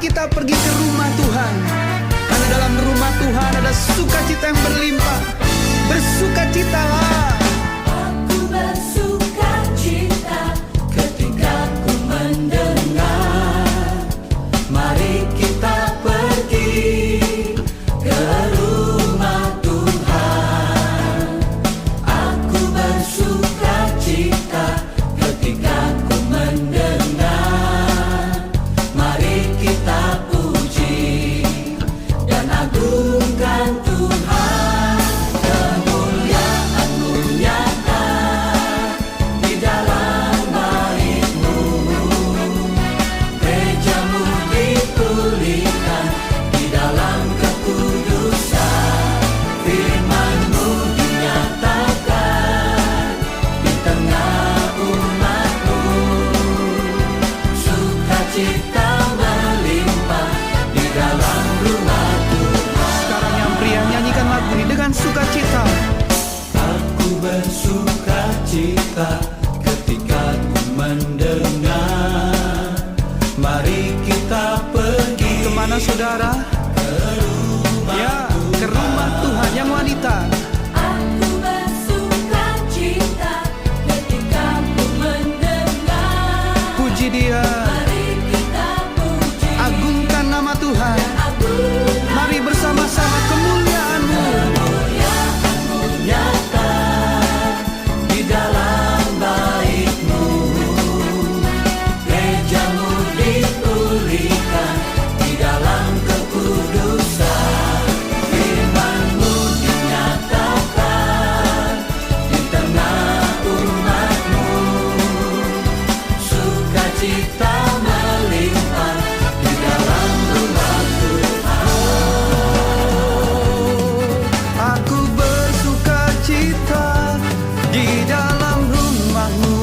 kita pergi ke rumah Tuhan. Karena dalam rumah Tuhan ada sukacita yang berlimpah. Bersukacitalah. Aku bersukacita ketika ku mendengar. Mari kita pergi ke rumah Tuhan. Aku bersukacita ketika ku mendengar. Mari kita puji dan agungkan Tuhan. Kemuliaan-Mu nyata di dalam bait-Mu. Gereja-Mu dipulihkan di dalam kekudusan. Firman-Mu dinyatakan di tengah umat-Mu. Sukacita melimpah di dalam rumah Tuhan. Sekarang yang pria nyanyikan lagu ini dengan sukacita. Aku bersukacita ketika ku mendengar. Mari kita pergi. Kemana saudara? Ya, ke rumah Tuhan yang wanita. Aku bersukacita ketika ku mendengar. Puji Dia, Mari kita puji agungkan nama Tuhan. agungkan Mari bersama-sama kemuliaan-Mu. kemuliaan-Mu nyata di dalam bait-Mu. Gereja-Mu dipulihkan di dalam kekudusan. Firman-Mu dinyatakan di tengah umat-Mu. Sukacita melimpah di dalam rumah Aku bersukacita di dalam rumah-Mu.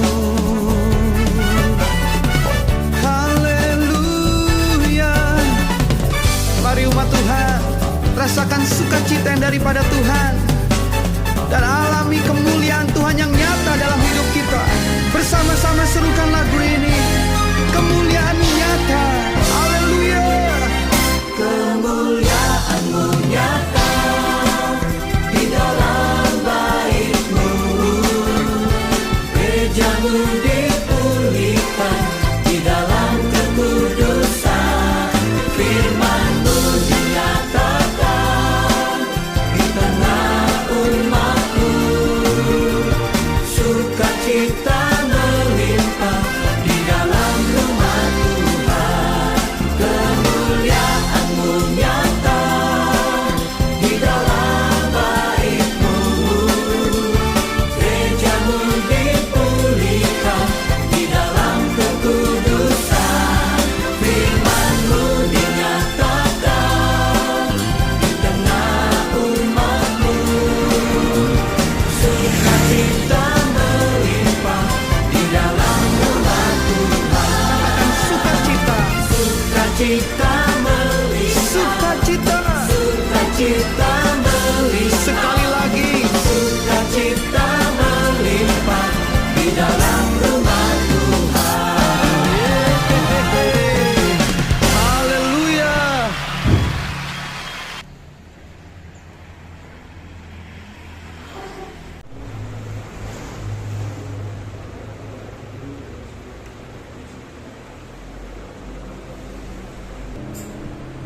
Haleluya. Mari umat Tuhan, rasakan sukacita yang daripada Tuhan dan alami kemuliaan Tuhan yang nyata dalam hidup kita. Bersama-sama serukan lagu ini. Kemuliaan nyata. Haleluya. kemuliaan-Mu nyata di dalam bait-Mu. Gereja-Mu dipulihkan di dalam kekudusan. Firman-Mu dinyatakan di tengah umat-Mu. Sukacita melimpah di dalam rumah Tuhan. Kemuliaan-Mu nyata di dalam bait-Mu. Gereja-Mu dipulihkan di dalam kekudusan. Firman-Mu dinyatakan di tengah umat-Mu. Sukacita melimpah di dalam rumah Tuhan. Katakan sukacita. Sukacita melimpah. Sukacita. Sukacita melimpah. Sekali lagi. Sukacita melimpah di dalam rumah Tuhan. Haleluya.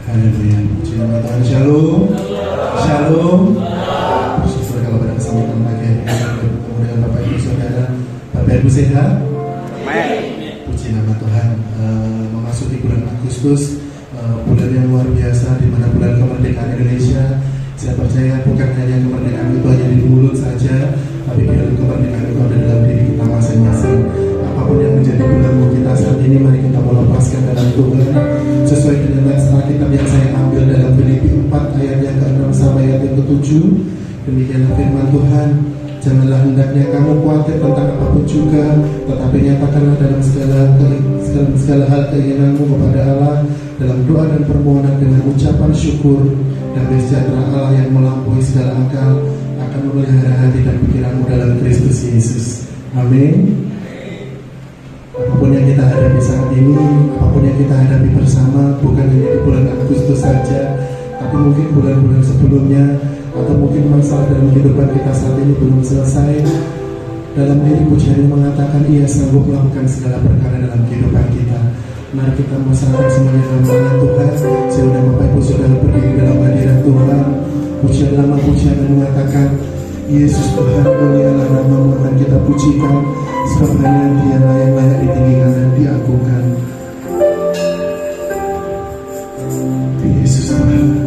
Haleluya. Puji nama Tuhan. Shalom. Shalom. Bersyukur kalau pada kesempatan pagi hari ini bertemu dengan Bapak Ibu Saudara. Bapak Ibu sehat? Puji nama Tuhan. Memasuki bulan Agustus, bulan yang luar biasa, di mana bulan kemerdekaan Indonesia. Saya percaya bukan hanya kemerdekaan itu hanya di mulut saja, tapi biar kemerdekaan itu ada dalam diri kita masing-masing. Apapun yang menjadi belenggu kita saat ini, mari kita melepaskan dalam Tuhan sesuai dengan naskah kitab yang saya ambil dalam Filipi 4 ayat yang ke-6 sampai ayat yang ke-7. Demikianlah firman Tuhan. Janganlah hendaknya kamu khawatir tentang apapun juga, tetapi nyatakanlah dalam segala hal keinginanmu kepada Allah dalam doa dan permohonan dengan ucapan syukur, dan sejahtera Allah yang melampaui segala akal akan memelihara hati dan pikiranmu dalam Kristus Yesus. Amin. Apapun yang kita hadapi saat ini, apapun yang kita hadapi bersama, bukan hanya di bulan Agustus saja, tapi mungkin bulan-bulan sebelumnya, atau mungkin masalah dalam kehidupan kita saat ini belum selesai. Dalam diri pujian mengatakan ia sanggup melakukan segala perkara dalam kehidupan kita. Mari kita masyarakat semuanya dalam tangan Tuhan. Sehingga Bapak Ibu Saudara berdiri dalam hadirat Tuhan. Pujian lama pujian yang mengatakan Yesus Tuhan, mulialah nama-Mu akan kita pujikan, sebab hanya Dialah yang layak ditinggikan dan diagungkan. Yesus Tuhan.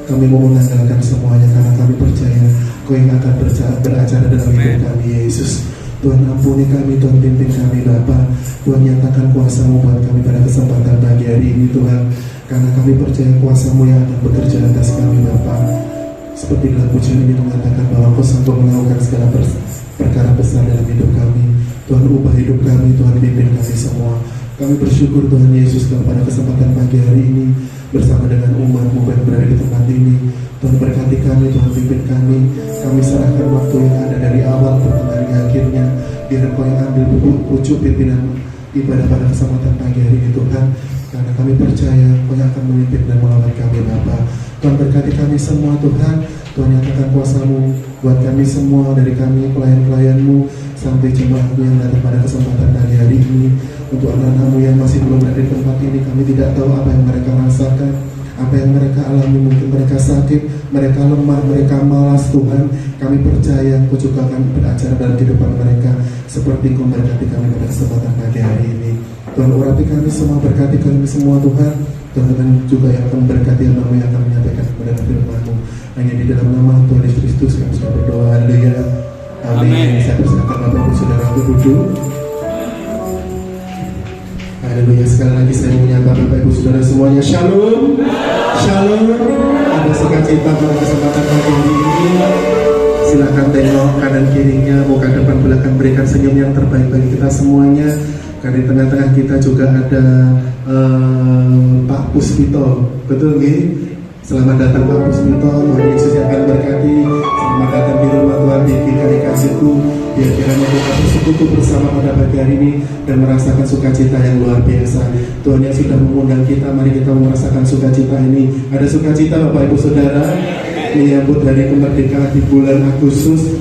kami mau mengandalkan semuanya karena kami percaya Kau yang akan beracara dalam hidup kami, Yesus. Tuhan ampuni kami, Tuhan pimpin kami Bapa. Tuhan nyatakan kuasa-Mu buat kami pada kesempatan pagi hari ini Tuhan. Karena kami percaya kuasa-Mu yang akan bekerja atas kami Bapa. Seperti dalam pujian ini mengatakan bahwa Kau sanggup melakukan segala perkara besar dalam hidup kami. Tuhan ubah hidup kami, Tuhan pimpin kami semua. Kami bersyukur Tuhan Yesus pada kesempatan pagi hari ini bersama dengan umat-Mu yang berada di tempat ini. Tuhan berkati kami, Tuhan pimpin kami. Kami serahkan waktu yang ada dari awal pertengahan hingga akhirnya. Biar Kau yang ambil pucuk pimpinan ibadah pada kesempatan pagi hari ini Tuhan. Karena kami percaya Kau yang akan memimpin dan melawat kami Bapa. Tuhan berkati kami semua Tuhan. Tuhan nyatakan kuasa-Mu buat kami semua, dari kami pelayan-pelayan-Mu sampai jemaat-Mu yang datang pada kesempatan pagi hari ini. Untuk anak-anak-Mu yang masih belum berada di tempat ini, kami tidak tahu apa yang mereka rasakan, apa yang mereka alami. Mungkin mereka sakit, mereka lemah, mereka malas Tuhan. Kami percaya Kau juga akan beracara dalam kehidupan mereka seperti Kau berkati kami pada kesempatan pagi hari ini. Tuhan urapi kami semua, berkati kami semua Tuhan. Tuhan juga yang akan berkati hamba-Mu yang akan menyampaikan kepada firman-Mu. Hanya di dalam nama Tuhan Yesus Kristus kami sudah berdoa. Haleluya. Amin. Saya persilakan Bapak Ibu Saudara untuk duduk. Haleluya. Sekali lagi saya menyapa Bapak Ibu Saudara semuanya. Shalom. Shalom. Ada sukacita pada kesempatan pagi hari ini. Silakan tengok kanan kirinya, muka depan belakang, berikan senyum yang terbaik bagi kita semuanya. Karena di tengah-tengah kita juga ada Pak Puspito. Betul nggih? Selamat datang Pak Puspito. Tuhan Yesus yang akan berkati. Selamat datang di rumah Tuhan di GKI Kasihku. Biar kiranya kita bersekutu bersama pada pagi hari ini dan merasakan sukacita yang luar biasa. Tuhan yang sudah mengundang kita, mari kita merasakan sukacita ini. Ada sukacita Bapak Ibu Saudara menyambut hari kemerdekaan di bulan Agustus.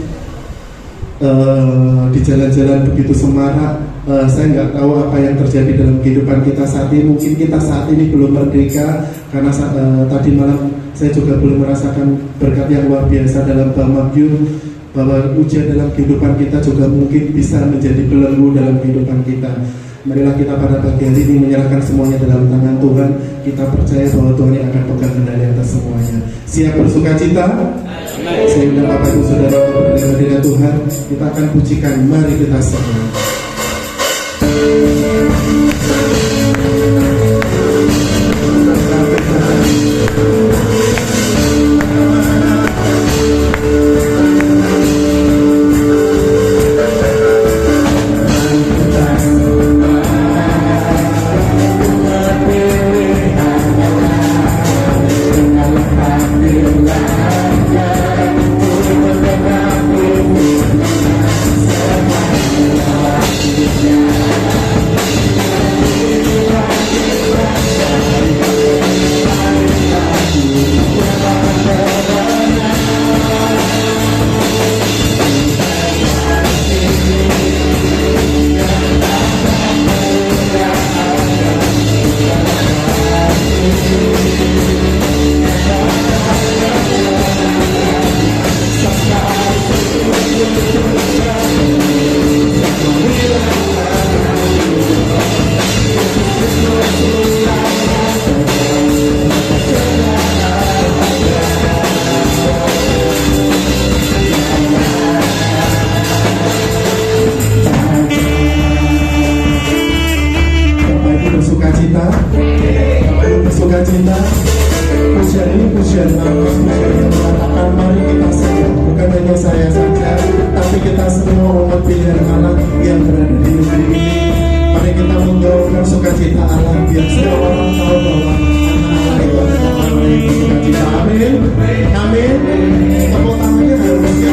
Di jalan-jalan begitu semarak. Saya nggak tahu apa yang terjadi dalam kehidupan kita saat ini. Mungkin kita saat ini belum merdeka karena tadi malam saya juga belum merasakan berkat yang luar biasa dalam Bamagyur, bahwa ujian dalam kehidupan kita juga mungkin bisa menjadi belenggu dalam kehidupan kita. Marilah kita pada pagi hari ini menyerahkan semuanya dalam tangan Tuhan. Kita percaya bahwa Tuhan yang akan pegang kendali atas semuanya. Siap bersukacita? Saya undang Bapak Ibu Saudara untuk berdoa dengan Tuhan. Kita akan pujikan. Mari kita semua. Bersukacita. Pujian ini pujian bagus, pujian yang mengatakan mari kita saja, bukan hanya saya saja, tapi kita semua umat pilihan Allah yang berada di negeri ini. Mari kita menggaungkan sukacita Allah biar semua orang tahu bahwa Allah itu adalah Allah yang bersukacita. Amin. Amin. Tepuk tangannya harusnya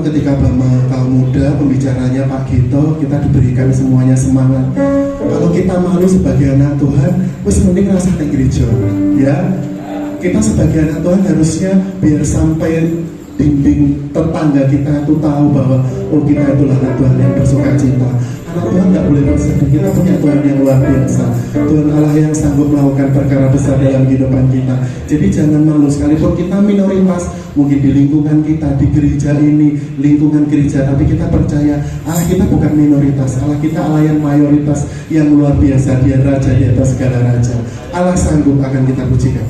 ketika Bapak kaum muda, pembicaranya Pak Gito, kita diberikan semuanya semangat. Kalau kita malu sebagai anak Tuhan, wis mending rasa di gereja, ya. Kita sebagai anak Tuhan harusnya biar sampai dinding tetangga kita itu tahu bahwa oh kita itulah anak Tuhan yang bersuka cita. Anak Tuhan nggak boleh bersedih. Kita punya Tuhan yang luar biasa, Tuhan Allah yang sanggup melakukan perkara besar dalam kehidupan kita. Jadi jangan malu, sekalipun kita minoritas mungkin di lingkungan kita, di gereja ini, lingkungan gereja, tapi kita percaya Allah kita bukan minoritas, Allah kita Allah yang mayoritas, yang luar biasa. Dia raja di atas segala raja. Allah sanggup, akan kita pujikan.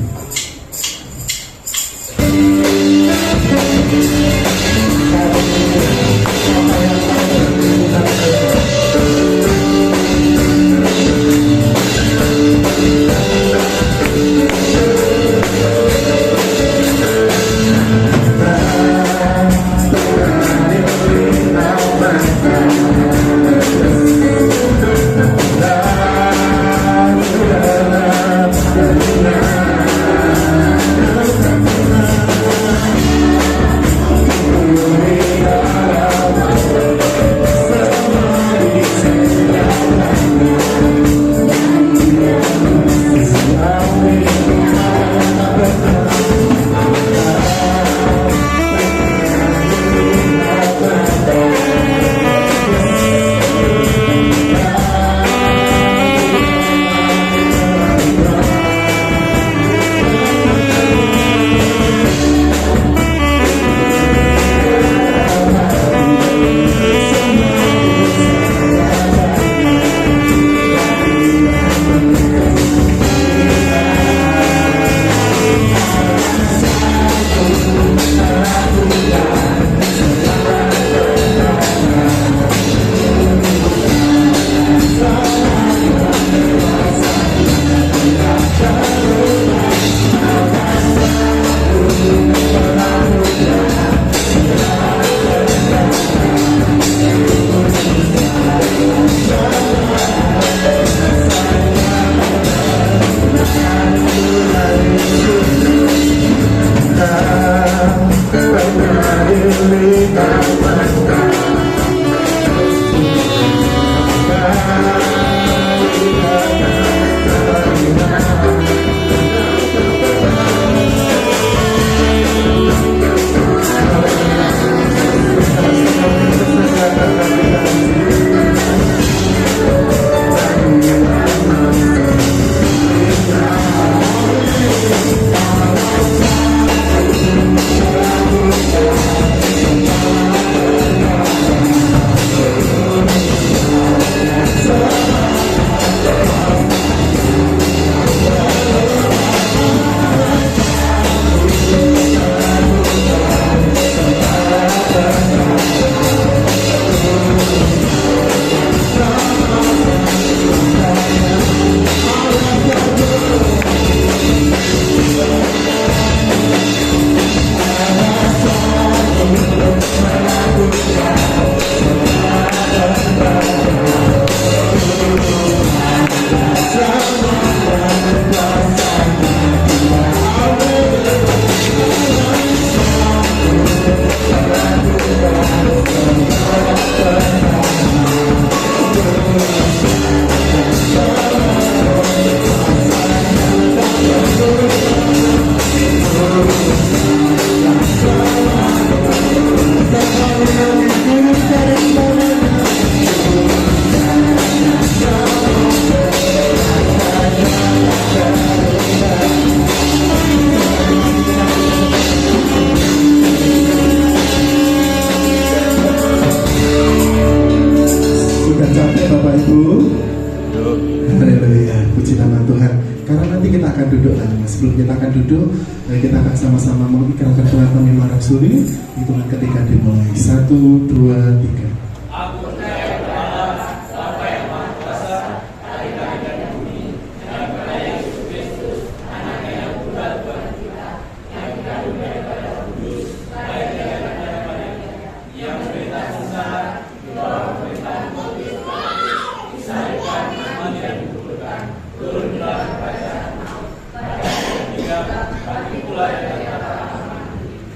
Sebelum kita akan duduk, kita akan sama-sama mengikrarkan pengakuan iman rasuli. Hitungan ketika dimulai. 1, 2, 3.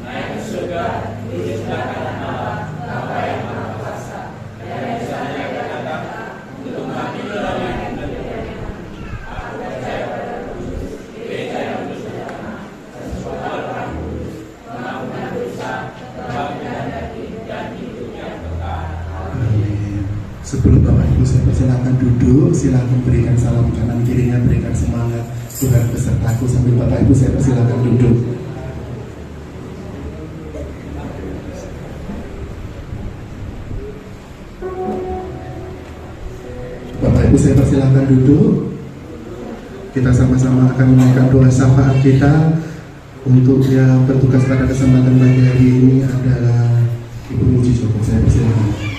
Naik ke surga, duduk di sebelah kanan Allah, Sebelum Bapak Ibu saya persilakan duduk, silakan berikan salam kanan kirinya, berikan semangat Tuhan besertaku. Sambil Bapak Ibu saya persilakan duduk. Bapak Ibu saya persilakan duduk. Kita sama-sama akan menaikkan doa syafaat kita. Untuk yang bertugas pada kesempatan pagi hari ini adalah Ibu Muji Joko. Saya persilakan.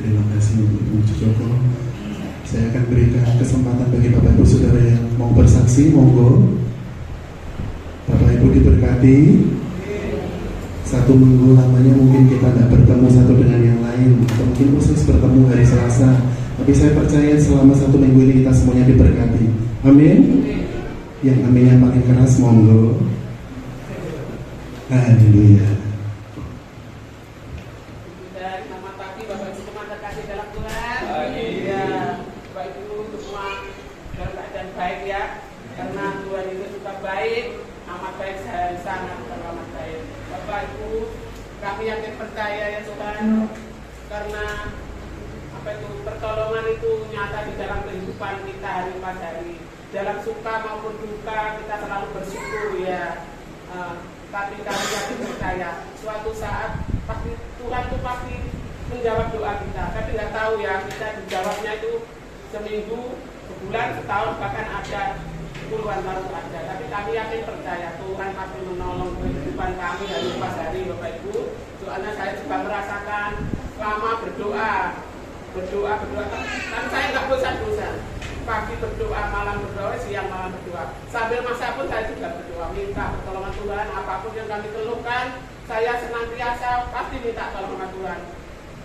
Terima kasih Ibu Joko. Saya akan berikan kesempatan bagi Bapak Ibu Saudara yang mau bersaksi, monggo. Bapak Ibu diberkati. 1 minggu lamanya mungkin kita tidak bertemu satu dengan yang lain, atau mungkin khusus bertemu hari Selasa. Tapi saya percaya selama 1 minggu ini kita semuanya diberkati. Amin. Yang aminnya paling keras, monggo. Haleluya. Kami yakin percaya ya Tuhan, karena pertolongan itu nyata di dalam kehidupan kita hari per hari. Dalam suka maupun duka kita selalu bersyukur ya. Tapi kami yakin percaya suatu saat pasti Tuhan itu pasti menjawab doa kita. Tapi nggak tahu ya, kita dijawabnya itu seminggu, sebulan, setahun, bahkan ada puluhan tahun ada. Tapi kami yakin percaya Tuhan pasti menolong kehidupan kami hari pas hari Bapak Ibu. Soalnya saya juga merasakan lama berdoa, kan saya nggak bosan-bosan. Pagi berdoa, malam berdoa, siang malam berdoa. Sambil masa pun saya juga berdoa, minta pertolongan Tuhan. Apapun yang kami keluhkan, saya senantiasa pasti minta pertolongan Tuhan.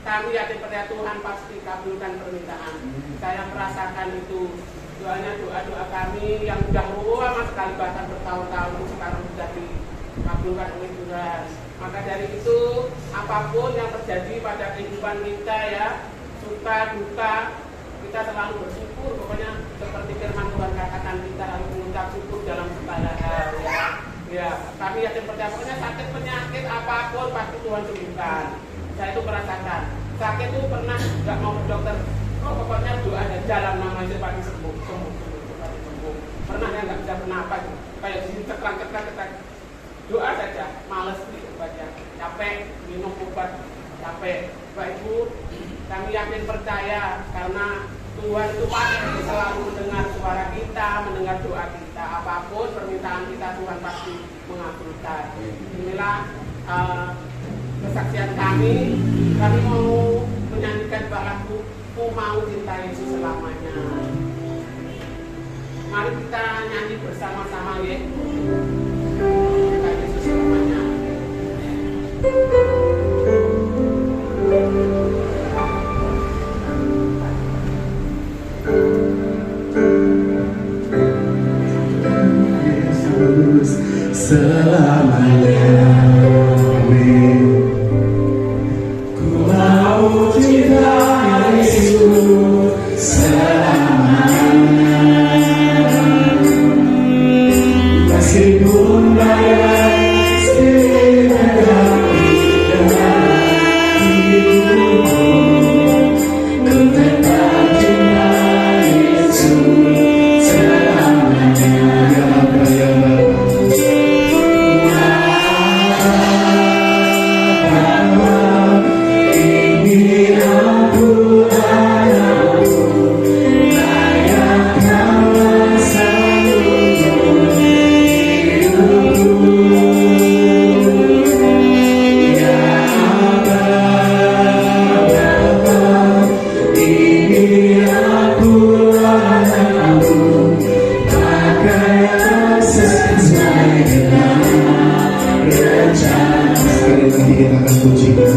Kami yakin percaya Tuhan pasti kabulkan permintaan. Saya merasakan itu. Doanya doa-doa kami yang sudah lama sekali, bahkan bertahun-tahun sekarang sudah dikabulkan oleh Tuhan. Maka dari itu apapun yang terjadi pada kehidupan kita ya, suka duka, kita selalu bersyukur. Pokoknya seperti firman Tuhan katakan, kita harus mengucap syukur dalam segala hal ya. Ya, kami yakin percaya pokoknya sakit penyakit apapun pasti Tuhan sembuhkan. Saya itu merasakan sakit itu pernah nggak mau ke dokter. Pokoknya doa ada jalan nama itu pasti sembuh. Pernah ya nggak bisa bernapas, kayak di sini ceklang. Doa saja, males gitu baca, capek, minum obat, capek. Bapak Ibu, kami yakin percaya karena Tuhan itu pasti selalu mendengar suara kita, mendengar doa kita. Apapun permintaan kita Tuhan pasti mengabulkan. Inilah kesaksian kami mau menyanyikan lagu Ku Mau Cinta Yesus Selamanya. Mari kita nyanyi bersama-sama ya. Cinta Yesus selamanya. Yesus selamanya. Amin. Ku mau cinta Yesus selamanya. Meskipun badai menerjang dalam hidupku, ku tetap cinta Yesus selamanya. Ya Bapa, ya Bapa, ini aku anakmu, layakkanlah seluruh hidupku. Ya Bapa, ini aku anakmu, pakailah sesuai dengan rencana. Sekali lagi kita akan pujikan.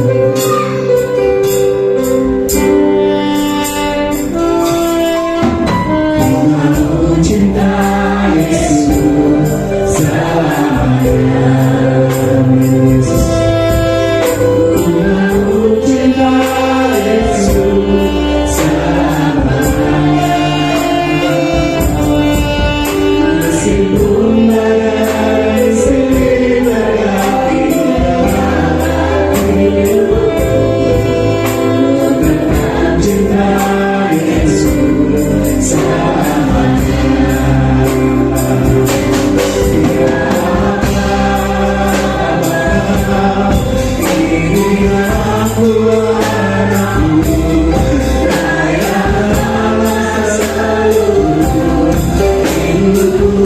Ku mau cinta Yesus selamanya. Yesus. Ku mau cinta Yesus selamanya. Meskipun badai silih berganti dalam hidupku, tetap cinta Yesus selamanya. Ya Bapa, ini aku anakmu, layakkanlah seluruh hidupku.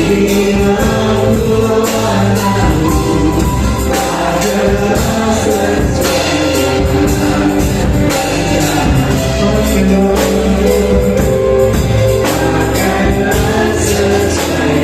Ini aku anakmu, pakailah sesuai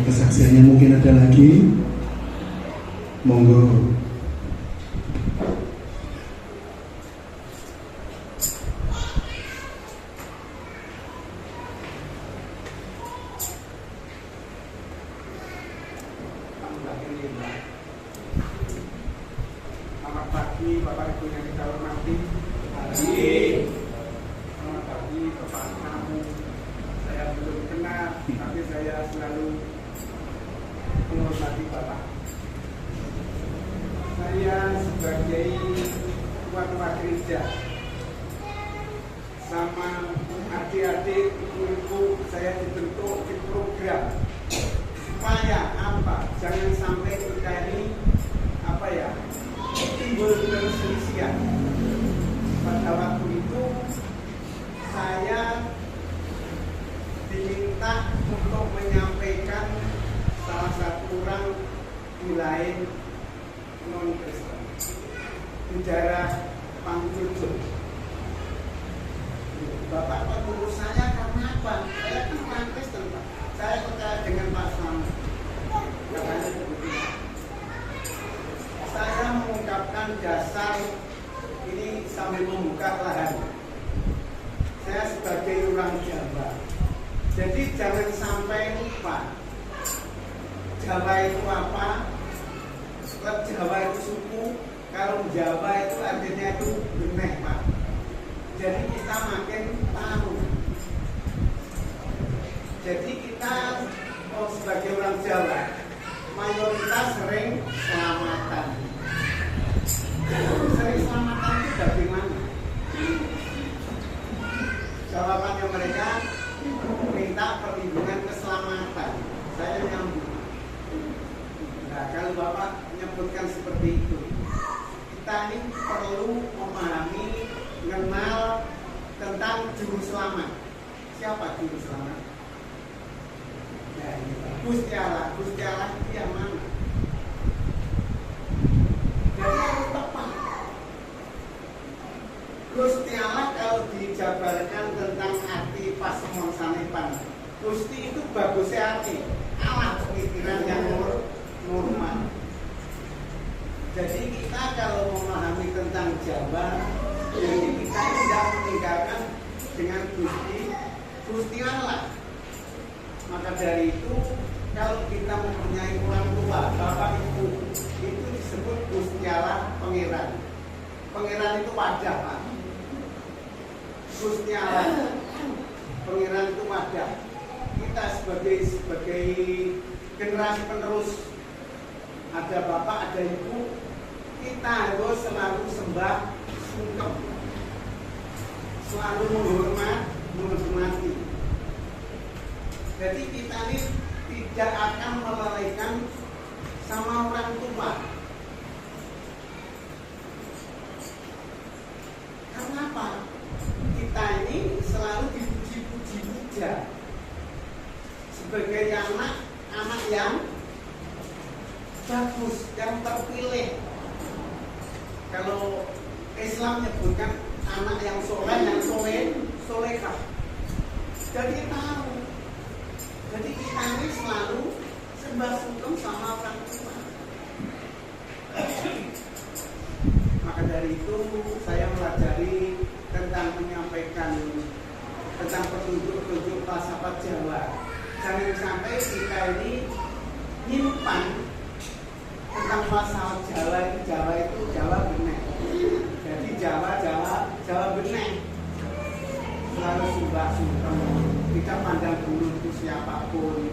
kesaksiannya. Mungkin ada lagi, monggo. Selamat pagi Bapak Ibu yang kita hormati. Selamat pagi Bapak tamu. Saya belum kenal, tapi saya selalu menghormati Bapak. Saya sebagai ketua gereja sama adik-adik ibu-ibu, saya dibentuk di program supaya apa? Jangan sampai kita ini timbul perselisihan. Pada waktu itu saya diminta untuk menyampaikan salah satu orang wilayah non-Kristen, Saudara Pangkujo. Bapak menurut saya karena apa? Saya kan orang Kristen, Pak. Saya percaya dengan Pak Slamet. Katanya begitu. Saya mau tatanan dasar ini sambil membuka lahan. Saya sebagai orang Jawa, jadi jangan sampai lupa Jawa itu apa, Jawa itu suku, kalau Jawa itu artinya itu benih Pak. Jadi kita makin tahu. Jadi kita sebagai orang Jawa mayoritas sering selamatan. Sering selamatan itu bagaimana? Jawabannya mereka minta perlindungan keselamatan. Saya nyambung. Nah, kalau Bapak menyebutkan seperti itu, kita ini perlu memahami, mengenal tentang juru selamat. Siapa juru selamat? Nah, Gusti Allah. Gusti Allah itu yang mana? Jadi harus tepat. Gusti Allah kalau dijabarkan tentang arti pasemon sanepan, Gusti itu bagusnya arti Allah, pemikiran yang normal. Jadi kita kalau memahami tentang Jawa, jadi kita tidak meninggalkan dengan Gusti Allah. Maka dari itu kalau kita mempunyai orang tua, bapak ibu, itu disebut Gusti Allah Pangeran. Pangeran itu wadah Pak. Gusti Allah Pangeran itu wadah. Kita sebagai generasi penerus, ada bapak, ada ibu, kita harus selalu sembah sungkem, selalu menghormati. Jadi kita ini tidak akan melalaikan sama orang tua. Karena apa? Kita ini selalu dipuji-puja sebagai anak yang bagus, yang terpilih. Kalau Islam menyebutkan anak yang soleh, yang solehah. Jadi tahu. Jadi kita ini selalu sembah sungkem sama orang tua. Maka dari itu saya pelajari tentang menyampaikan tentang petunjuk-petunjuk falsafat Jawa. Jangan sampai kita ini nyimpan tentang falsafat Jawa itu Jawa benar. Jadi Jawa benar. Selalu sembah sungkem. Kita pandang bulu itu siapapun.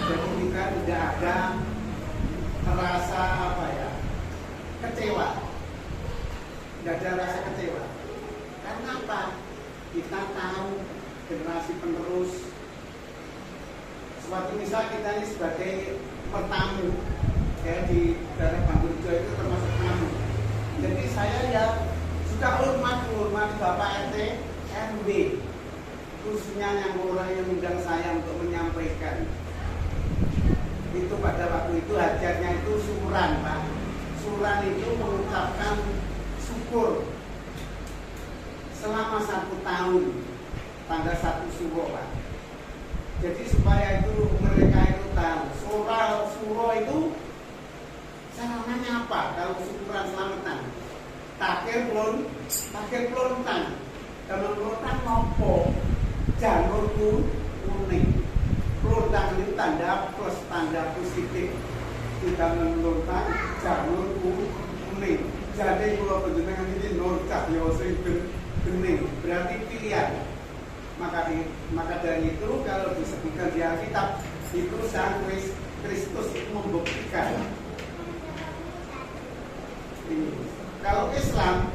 Jadi kita tidak ada terasa kecewa. Tidak ada rasa kecewa. Karena apa? Kita tahu generasi penerus. Suatu misal kita ini sebagai pertamu, ya di daerah Bangurjo itu termasuk tamu. Jadi saya ya sudah menghormati Bapak RT RW, khususnya yang orang yang undang saya untuk menyampaikan. Itu pada waktu itu hajatnya itu syukuran Pak. Syukuran itu mengucapkan syukur selama 1 tahun tanggal 1 Suro Pak. Jadi supaya itu mereka itu tahu Suro itu namanya apa kalau syukuran selamatan. Takir plontan. Kalau plontan nopo janurku kuning. Plontan itu tanda plus, tanda positif. Kita melontan janurku kuning. Jadi kalau penjenengan ini nur cahyo sing bening, berarti pilihan. Maka dari itu kalau disebutkan di Alkitab itu Sang Kristus itu membuktikan. Kalau Islam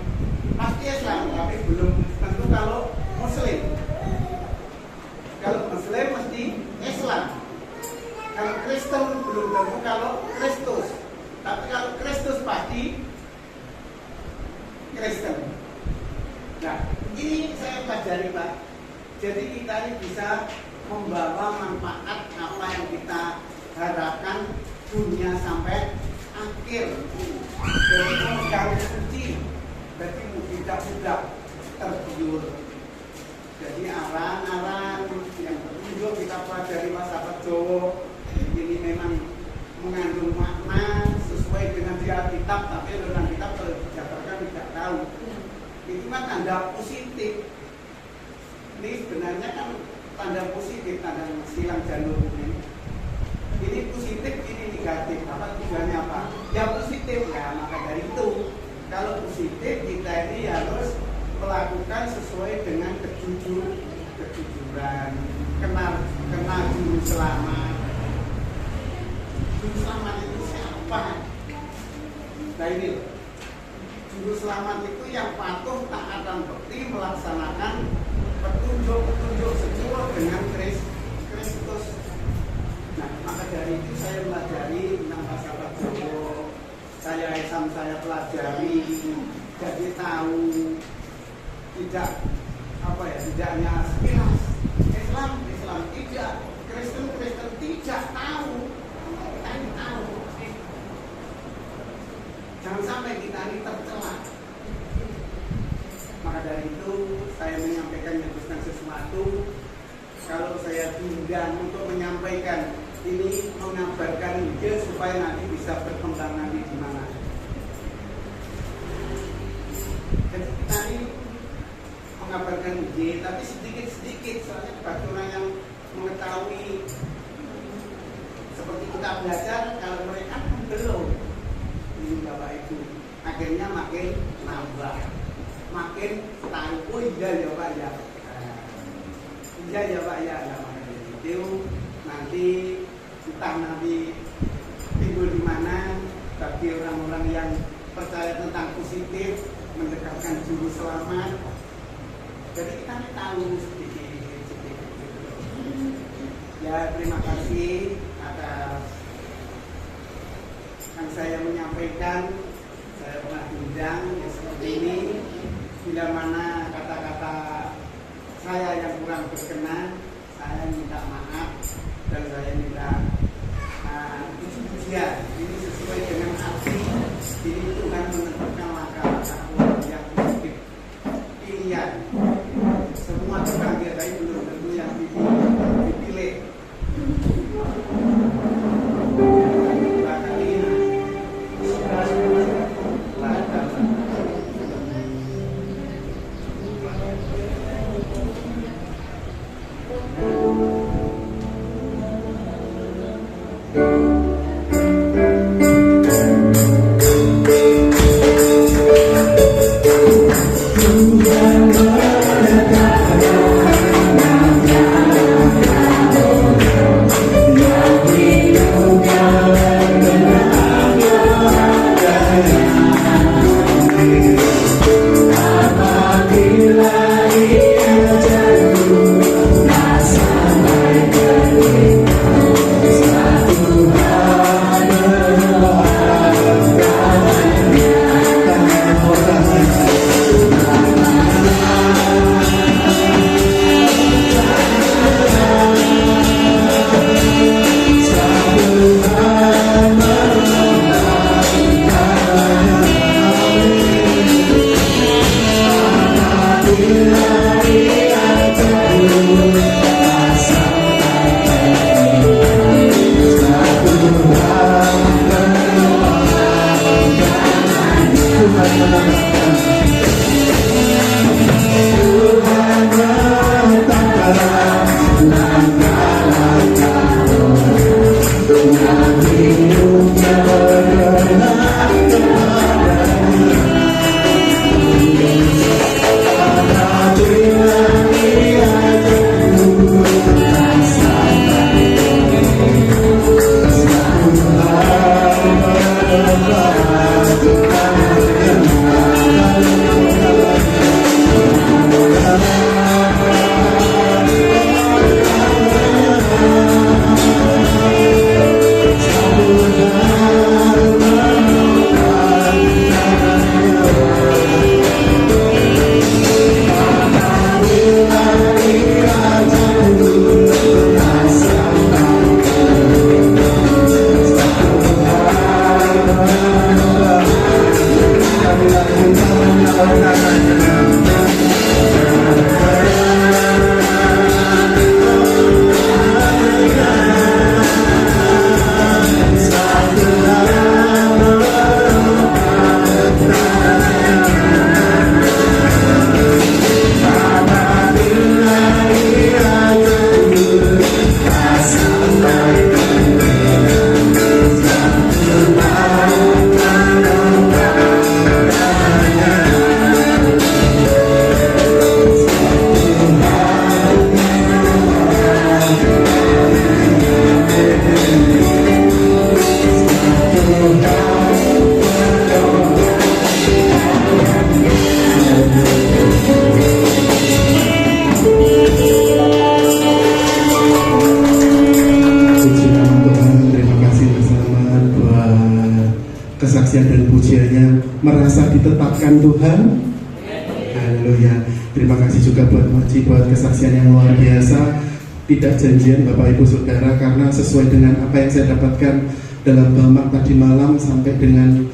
pasti Islam, tapi belum tentu kalau Muslim. Kalau Muslim mesti Islam. Kalau Kristen belum tentu kalau Kristus. Tapi kalau Kristus pasti Kristen. Nah, ini saya pelajari Pak. Jadi kita ini bisa membawa manfaat apa yang kita harapkan dunia sampai akhir. Jadi memegang kunci. Berarti tidak sudah tergiur. Jadi aran-aran yang petunjuk kita pelajari masyarakat Jawa ini memang mengandung makna sesuai sesuai dengan di Alkitab, tapi dalam kitab kalau dijabarkan tidak tahu. Itu kan tanda positif. Ini sebenarnya kan tanda positif, tanda silang jalur ini. Ini positif, ini negatif. Apa tujuannya apa? Ya positif ya, maka dari itu kalau positif kita ini harus melakukan sesuai dengan kejujuran, kenal juru selamat. Juru selamat itu siapa? Nah ini loh. Juru selamat itu yang patuh, taat dan bekti melaksanakan petunjuk-petunjuk sesuai dengan Kristus. Nah, maka dari itu saya pelajari tentang bahasa Jawa. Saya Islam saya pelajari, jadi tahu tidak tidak hanya sekilas Islam tidak, Kristen tidak tahu, kita ini tahu. Jangan sampai kita ini tercela. Maka dari itu saya menyampaikan sesuatu. Kalau saya diundang untuk menyampaikan ini, mengabarkan ide supaya nanti bisa berkembang nanti di mana. Jadi kita ini mengabarkan ide, tapi sedikit-sedikit, soalnya bagi orang yang mengetahui seperti kita belajar, kalau mereka belum. Ini Bapak Ibu, akhirnya makin nambah, makin tahu. Oh iya ya Pak ya. Iya ya Pak ya, itu nanti entah nanti timbul di mana bagi orang-orang yang percaya tentang positif, mendekatkan juru selamat. Jadi kita ini tahu sedikit. Ya terima kasih atas yang saya menyampaikan. Saya pernah diundang ya seperti ini. Bila mana kata-kata saya yang kurang berkenan, saya minta maaf dan saya minta puji-pujian. Ini sesuai dengan arti. Ini Tuhan menentukan langkah-langkah orang yang positif. Pilihan. Semua dipanggil, tapi belum tentu yang dipilih. Tuhan? Haleluya. Terima kasih juga buat Maci buat kesaksian yang luar biasa. Tidak janjian Bapak Ibu Saudara, karena sesuai dengan apa yang saya dapatkan dalam Bamak tadi malam sampai dengan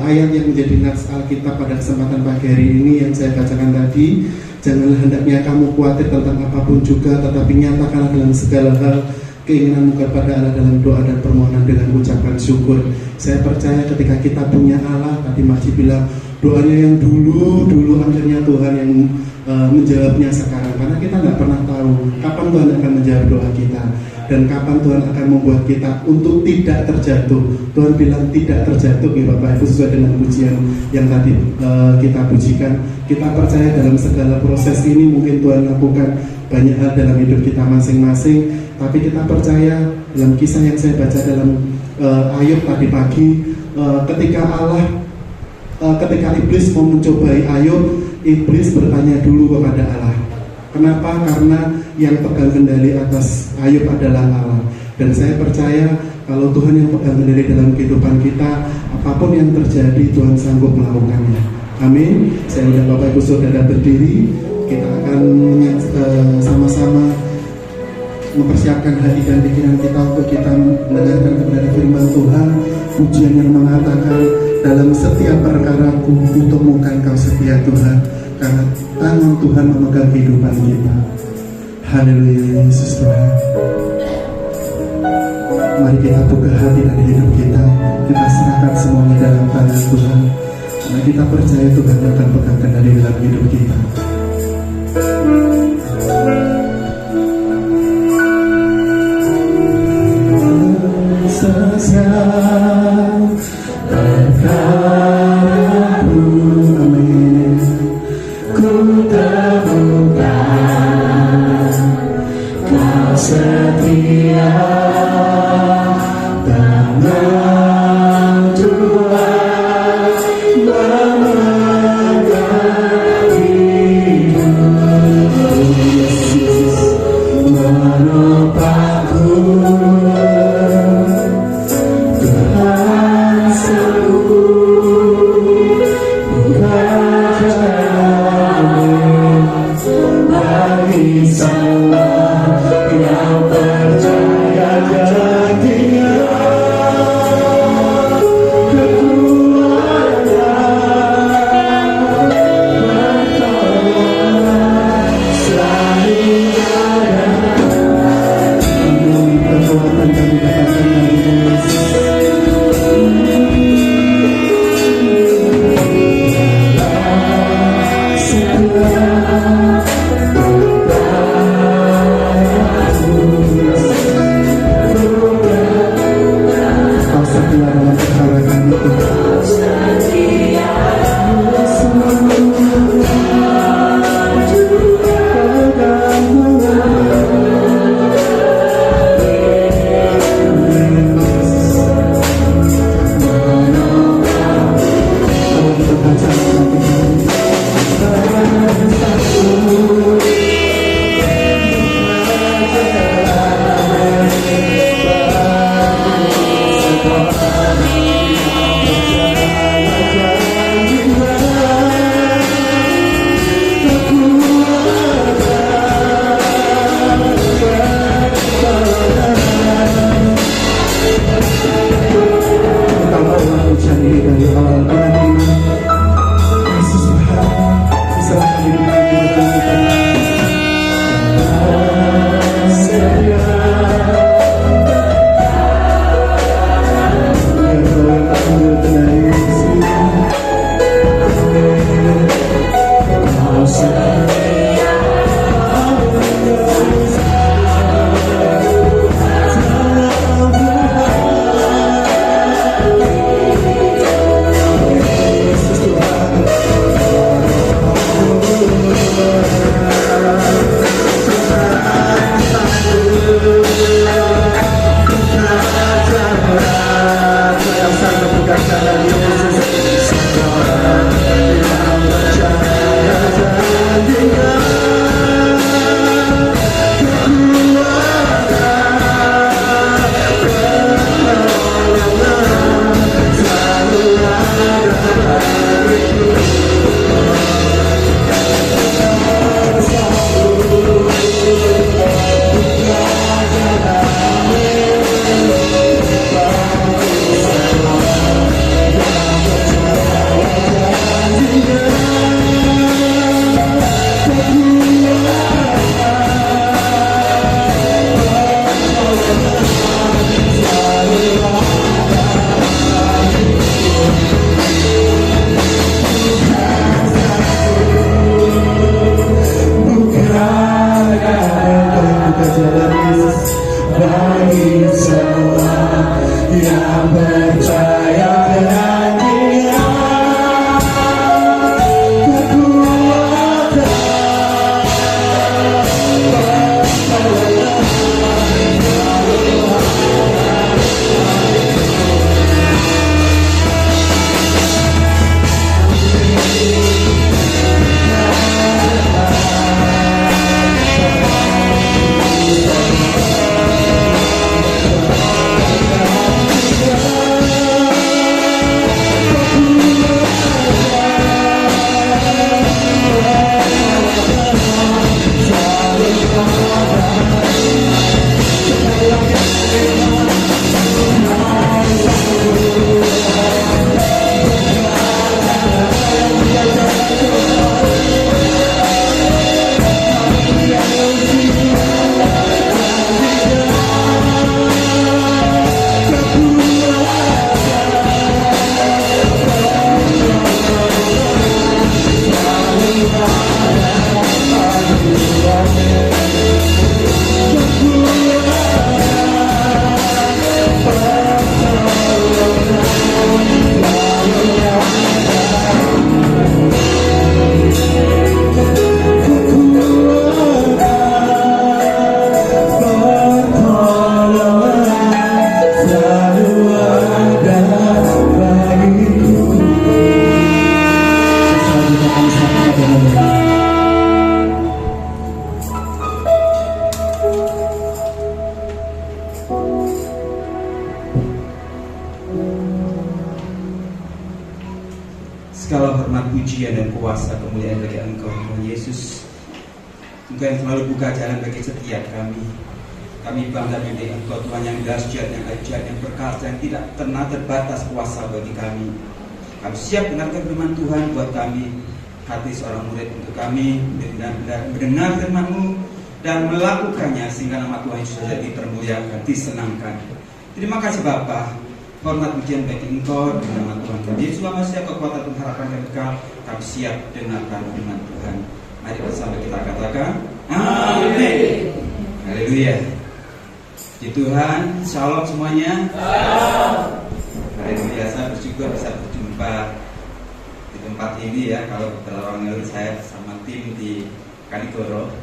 ayat yang menjadi nats Alkitab pada kesempatan pagi hari ini yang saya bacakan tadi. Janganlah hendaknya kamu khawatir tentang apapun juga, tetapi nyatakanlah dalam segala hal keinginanmu kepada Allah dalam doa dan permohonan dengan ucapan syukur. Saya percaya ketika kita punya Allah, tadi Maci bilang doanya yang dulu akhirnya Tuhan yang menjawabnya sekarang, karena kita nggak pernah tahu kapan Tuhan akan menjawab doa kita dan kapan Tuhan akan membuat kita untuk tidak terjatuh. Tuhan bilang tidak terjatuh ya Bapak Ibu, sesuai dengan pujian yang tadi kita pujikan. Kita percaya dalam segala proses ini mungkin Tuhan lakukan banyak hal dalam hidup kita masing-masing, tapi kita percaya dalam kisah yang saya baca dalam Ayub tadi pagi, ketika iblis mau mencobai Ayub, iblis bertanya dulu kepada Allah. Kenapa? Karena yang pegang kendali atas Ayub adalah Allah. Dan saya percaya kalau Tuhan yang pegang kendali dalam kehidupan kita, apapun yang terjadi Tuhan sanggup melakukannya. Amin. Saya undang Bapak Ibu Saudara berdiri. Kita akan sama-sama mempersiapkan hati dan pikiran kita untuk kita mendengarkan kepada firman Tuhan. Pujian yang mengatakan, dalam setiap perkaraku kutemukan kau setia Tuhan, karena tangan Tuhan memegang kehidupan kita. Haleluya Yesus Tuhan. Mari kita buka hati dan hidup kita, kita serahkan semuanya dalam tangan Tuhan, karena kita percaya Tuhan akan pegang kendali dalam hidup kita. Sesial perkaraku, amin, ku temukan kau setia, tangan Tuhan memegang hidupku, Yesus menopangku. Yang percaya kemuliaan bagi Engkau, Tuhan Yesus. Engkau yang selalu buka jalan bagi setiap kami. Kami bangga milik Engkau, Tuhan yang dahsyat, yang ajaib, yang perkasa, yang tidak pernah terbatas kuasa bagi kami. Kami siap dengarkan firman Tuhan buat kami, hati seorang murid untuk kami benar-benar mendengar firman-Mu dan melakukannya sehingga nama Tuhan Yesus jadi dipermuliakan, disenangkan. Terima kasih Bapa. Hormat pujian bagi Engkau di nama Tuhan kami Yesus Masihi, kekuatan pengharapan yang kekal. Kami siap dengarkan firman Tuhan. Mari bersama kita katakan amin. Haleluya. Di Tuhan, shalom semuanya. Haleluya. Saya bersyukur bisa berjumpa di tempat ini ya. Kalau beberapa orang lalu saya sama tim di Kanigoro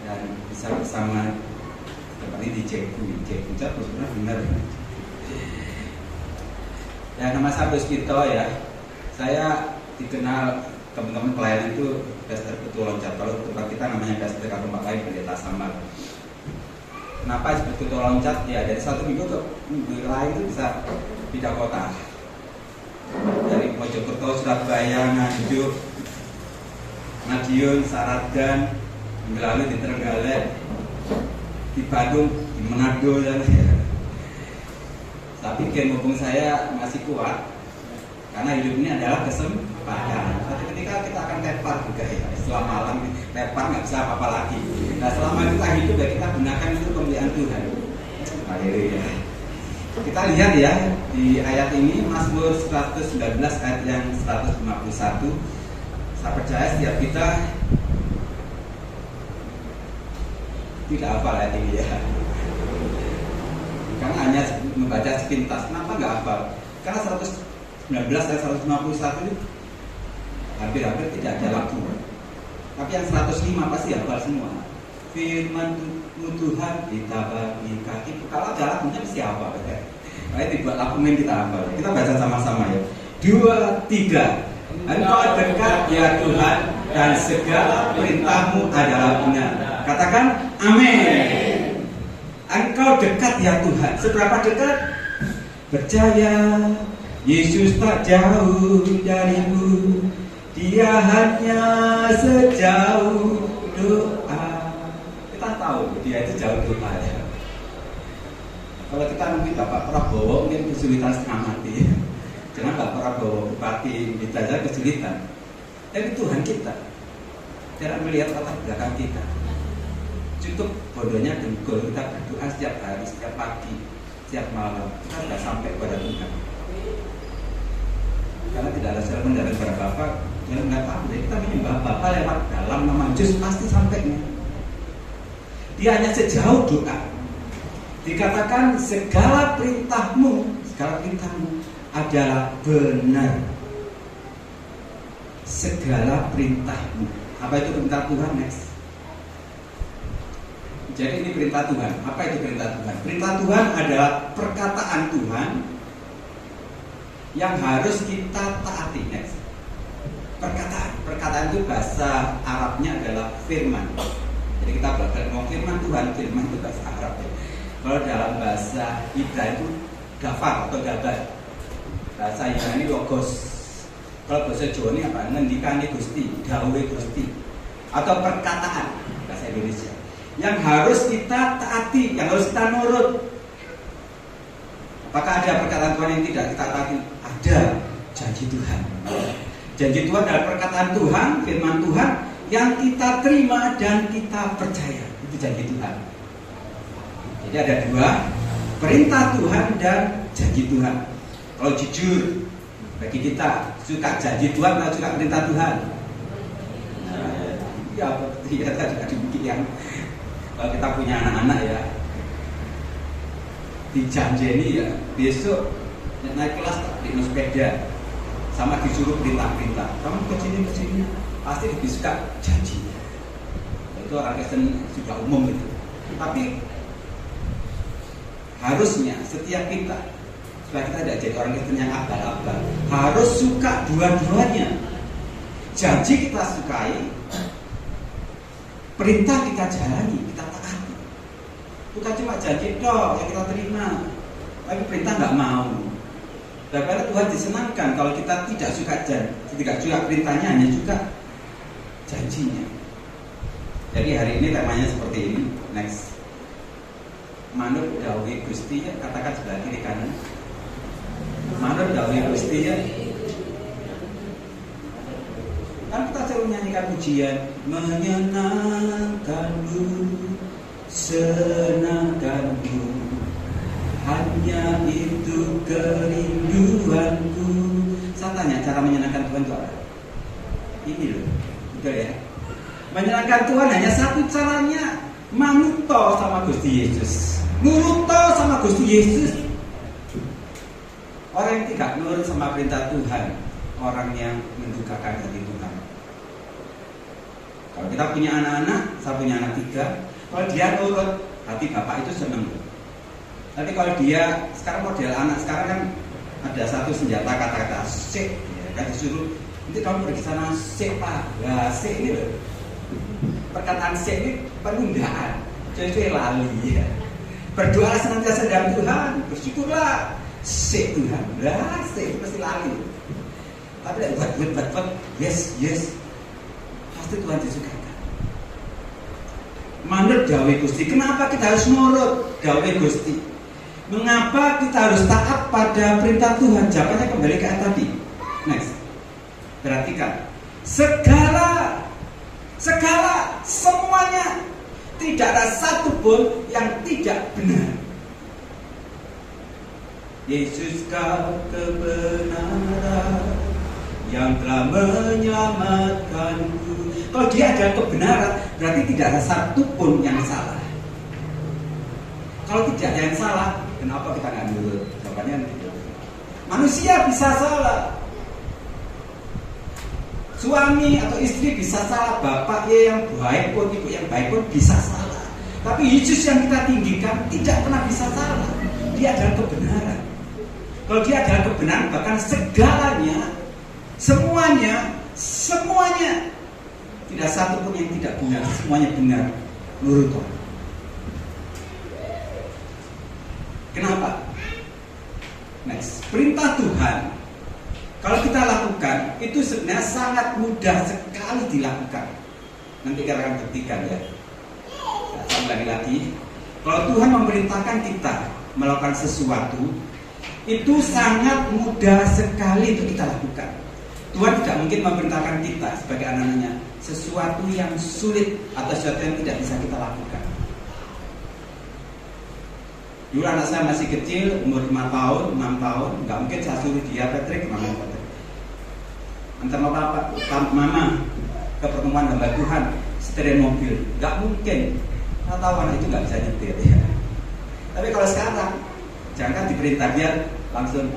dan bisa bersama tempat ini di Jeku. Terus benar. Ya, nama saya Puspito ya. Saya dikenal teman-teman pelayanan itu Pastor Ketua Loncat. Kalau tempat kita namanya Pastor tempat lain Pendeta Samar. Kenapa disebut Ketua Loncat? Ya dari satu minggu ke minggu lain itu bisa pindah kota. Dari Mojokerto, Surabaya, Nganjuk, Madiun, Saradan, minggu lalu di Trenggalek, di Bandung, di Manado dan ya. Tapi mumpung saya masih kuat, karena hidup ini adalah kesempatan. Suatu ketika kita akan tepar juga ya. Setelah malam tepar nggak bisa apa-apa lagi. Nah selama kita hidup ya kita gunakan itu kemuliaan Tuhan. Haleluya. Kita lihat ya di ayat ini Mazmur 119 ayat yang 151. Saya percaya setiap kita tidak hafal ayat ini ya. Karena hanya membaca sepintas. Kenapa nggak hafal? Karena 119 dan 151 itu hampir-hampir tidak ada lagu. Tapi yang 105 pasti hafal semua. Firman-Mu Tuhan kita bagi kaki. Kalau ada lagunya mesti hafal ya. Baik dibuat lagu main kita hafal. Kita baca sama-sama ya. 2, 3. Engkau dekat ya Tuhan dan segala perintah-Mu adalah benar. Katakan amin. Engkau dekat ya Tuhan. Seberapa dekat? Percaya Yesus tak jauh darimu. Dia hanya sejauh doa. Kita tahu dia itu jauh doa ya. Kalau kita mungkin Bapak Prabowo mungkin kesulitan setengah mati. Jangan Bapak Prabowo bupati kita saja kesulitan. Tapi Tuhan kita tidak melihat latar belakang kita. Cukup bodohnya dengkul kita berdoa setiap hari, setiap pagi, setiap malam. Kita sudah sampai pada Tuhan. Karena tidak ada sermon dari para Bapak yang nggak tahu. Jadi kita menyembah Bapak lewat dalam nama Yesus pasti sampainya. Dia hanya sejauh doa. Dikatakan segala perintah-Mu adalah benar. Segala perintah-Mu. Apa itu perintah Tuhan? Next. Jadi ini perintah Tuhan. Apa itu perintah Tuhan? Perintah Tuhan adalah perkataan Tuhan yang harus kita taati. Next. Perkataan itu bahasa Arabnya adalah firman. Jadi kita belajar ngomong firman Tuhan. Firman itu bahasa Arab ya. Kalau dalam bahasa Ibrani itu gafar atau gabar. Bahasa Yunani logos. Kalau bahasa Jawa ini apa? Ngendikane Gusti, dawuhe Gusti. Atau perkataan bahasa Indonesia. Yang harus kita taati, yang harus kita nurut. Apakah ada perkataan Tuhan yang tidak kita taati? Ada. Janji Tuhan. Janji Tuhan adalah perkataan Tuhan, firman Tuhan yang kita terima dan kita percaya. Itu janji Tuhan. Jadi ada dua, perintah Tuhan dan janji Tuhan. Kalau jujur bagi kita, suka janji Tuhan atau suka perintah Tuhan? Ya, kita juga demikian. Kalau kita punya anak-anak ya, dijanjeni ya, besok naik kelas di sepeda, sama disuruh perintah-perintah. Kamu kesini, pasti lebih suka janjinya. Itu orang Kristen sudah umum itu. Tapi harusnya setiap kita, supaya kita tidak jadi orang Kristen yang abal-abal, harus suka dua-duanya. Janji kita sukai, perintah kita jalani, kita taati. Bukan cuma janji toh yang kita terima, tapi perintah nggak mau. Karena Tuhan disenangkan kalau kita tidak suka janji, tidak suka perintahnya, hanya juga kuncinya. Jadi hari ini temanya seperti ini. Next. Manut dawuh Gusti, katakan sebelah kiri kanan. Manut dawuh Gusti ya. Kan kita selalu nyanyikan pujian, menyenangkanmu, senangkanmu, hanya itu kerinduanku. Saya tanya, cara menyenangkan Tuhan itu apa? Ini loh, betul ya. Menyenangkan Tuhan hanya satu caranya, manuto sama Gusti Yesus, nuruto sama Gusti Yesus. Orang yang tidak nurut sama perintah Tuhan, orang yang mendukakan hati Tuhan. Kalau kita punya anak-anak, saya punya anak 3, kalau dia nurut, hati bapak itu senang. Tapi kalau dia, sekarang model anak sekarang kan ada satu senjata kata-kata sik, ya, kan disuruh nanti kamu pergi sana sik pak, lah sik ini loh. Perkataan sik ini penundaan, cuy lali ya. Berdoa senantiasa dalam Tuhan, bersyukurlah sik Tuhan, lah sik pasti lali. Tapi buat yes, pasti Tuhan disukakan. Manut dawuh Gusti. Kenapa kita harus nurut dawuh Gusti? Mengapa kita harus taat pada perintah Tuhan? Jawabannya kembali ke ayat tadi. Next. Perhatikan. Segala, semuanya, tidak ada satu pun yang tidak benar. Yesus kau kebenaran yang telah menyelamatkanku. Kalau dia ada kebenaran, berarti tidak ada satu pun yang salah. Kalau tidak ada yang salah, kenapa kita nggak nurut? Jawabannya tidak. Manusia bisa salah. Suami atau istri bisa salah, bapak yang baik pun, ibu yang baik pun bisa salah. Tapi Yesus yang kita tinggikan tidak pernah bisa salah. Dia adalah kebenaran. Kalau dia adalah kebenaran, bahkan segalanya, semuanya, tidak satu pun yang tidak benar, semuanya benar menurut Tuhan. Kenapa? Next, perintah Tuhan kalau kita lakukan itu sebenarnya sangat mudah sekali dilakukan. Nanti kita akan buktikan ya. Saya ulangi lagi. Kalau Tuhan memerintahkan kita melakukan sesuatu, itu sangat mudah sekali untuk kita lakukan. Tuhan tidak mungkin memerintahkan kita sebagai anak-anaknya sesuatu yang sulit atau sesuatu yang tidak bisa kita lakukan. Dulu anak saya masih kecil, umur 5 tahun, 6 tahun, nggak mungkin saya suruh dia, Patrick, antar mama ke pertemuan hamba Tuhan, setir mobil, nggak mungkin. Saya tahu anak itu nggak bisa nyetir ya. Tapi kalau sekarang, jangan diperintah dia langsung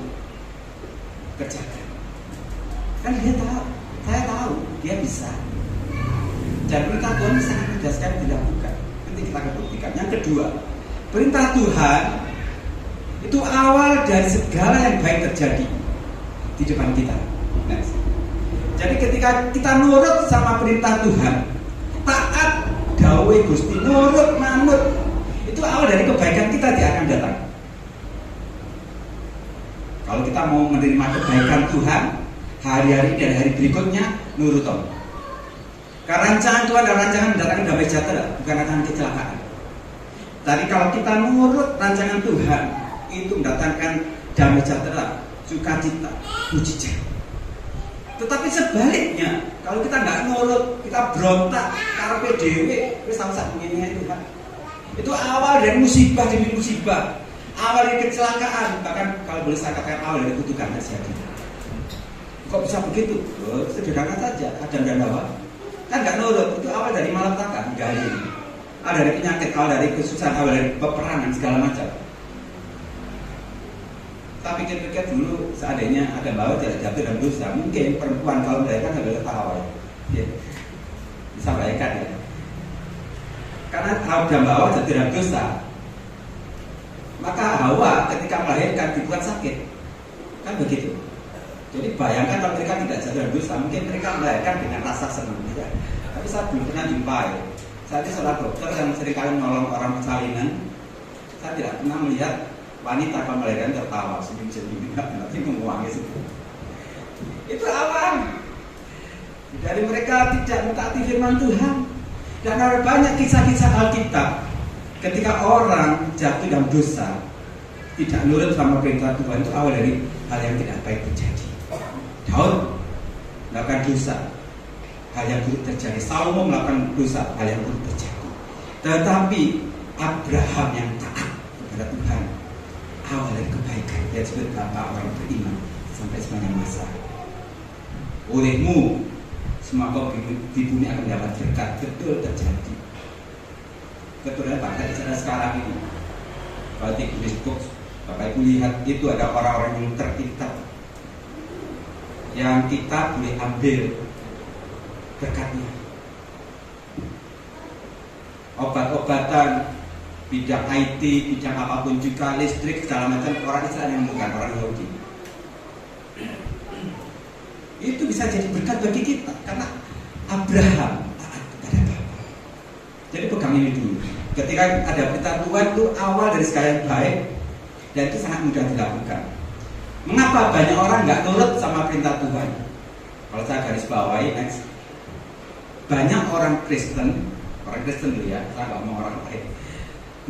kerjakan. Kan dia tahu, saya tahu dia bisa. Dan perintah Tuhan sangat mudah sekali dilakukan. Nanti kita akan buktikan. Yang kedua, perintah Tuhan itu awal dari segala yang baik terjadi di depan kita. Next. Jadi ketika kita nurut sama perintah Tuhan, taat dawuh Gusti, nurut manut, itu awal dari kebaikan kita dia akan datang. Kalau kita mau menerima kebaikan Tuhan hari-hari dan hari berikutnya, nurut Tom. Karena rancangan Tuhan adalah rancangan mendatangkan damai sejahtera, bukan rancangan kecelakaan. Tadi kalau kita nurut rancangan Tuhan, itu mendatangkan damai sejahtera, sukacita, mujizat. Tetapi sebaliknya, kalau kita nggak nurut, kita berontak, karepe dhewe, wis samsak ngene Tuhan. Itu awal dari musibah demi musibah, awal dari kecelakaan, bahkan kalau boleh saya katakan awal dari kutukan terjadi. Kok bisa begitu? Oh, sederhana saja, Adam dan Hawa kan nggak nurut, itu awal dari malapetaka, dari awal dari penyakit, awal dari kesusahan, awal dari peperangan segala macam. Tapi pikir-pikir dulu, seandainya ada bahwa tidak jatuh dalam dosa, mungkin perempuan kalau melahirkan sambil ketawa ya. Bisa bayangkan ya. Karena Adam Hawa jatuh dalam dosa, maka Hawa ketika melahirkan dibuat sakit, kan begitu. Jadi bayangkan kalau mereka tidak jatuh dalam dosa, mungkin mereka melahirkan dengan rasa senang ya. Tapi saya belum pernah jumpa ya. Saya ini seorang dokter yang seringkali menolong orang persalinan. Saya tidak pernah melihat wanita kalau melahirkan tertawa senyum-senyum, nanti menguangi itu awal. Dari mereka tidak mentaati firman Tuhan. Dan ada banyak kisah-kisah Alkitab ketika orang jatuh dalam dosa, tidak nurut sama perintah Tuhan, itu awal dari hal yang tidak baik terjadi. Daud melakukan dosa, hal yang buruk terjadi. Salomo melakukan dosa, hal yang buruk terjadi. Tetapi Abraham yang taat kepada Tuhan, awal dari kebaikan. Dia disebut bapak orang beriman sampai sepanjang masa. Olehmu semua kau di bumi akan mendapat berkat. Betul terjadi. Betulnya bangsa Israel sekarang ini, kalau di Facebook Bapak Ibu lihat, itu ada orang-orang yang terpintar yang kita boleh ambil berkatnya. Obat-obatan, bidang IT, bidang apapun juga, listrik, segala macam, orang Israel yang bukan orang Yahudi. Itu bisa jadi berkat bagi kita karena Abraham taat kepada Bapa. Jadi pegang ini dulu. Ketika ada perintah Tuhan itu awal dari segala yang baik dan itu sangat mudah dilakukan. Mengapa banyak orang nggak nurut sama perintah Tuhan? Kalau saya garis bawahi next, banyak orang Kristen dulu ya, saya nggak mau orang lain,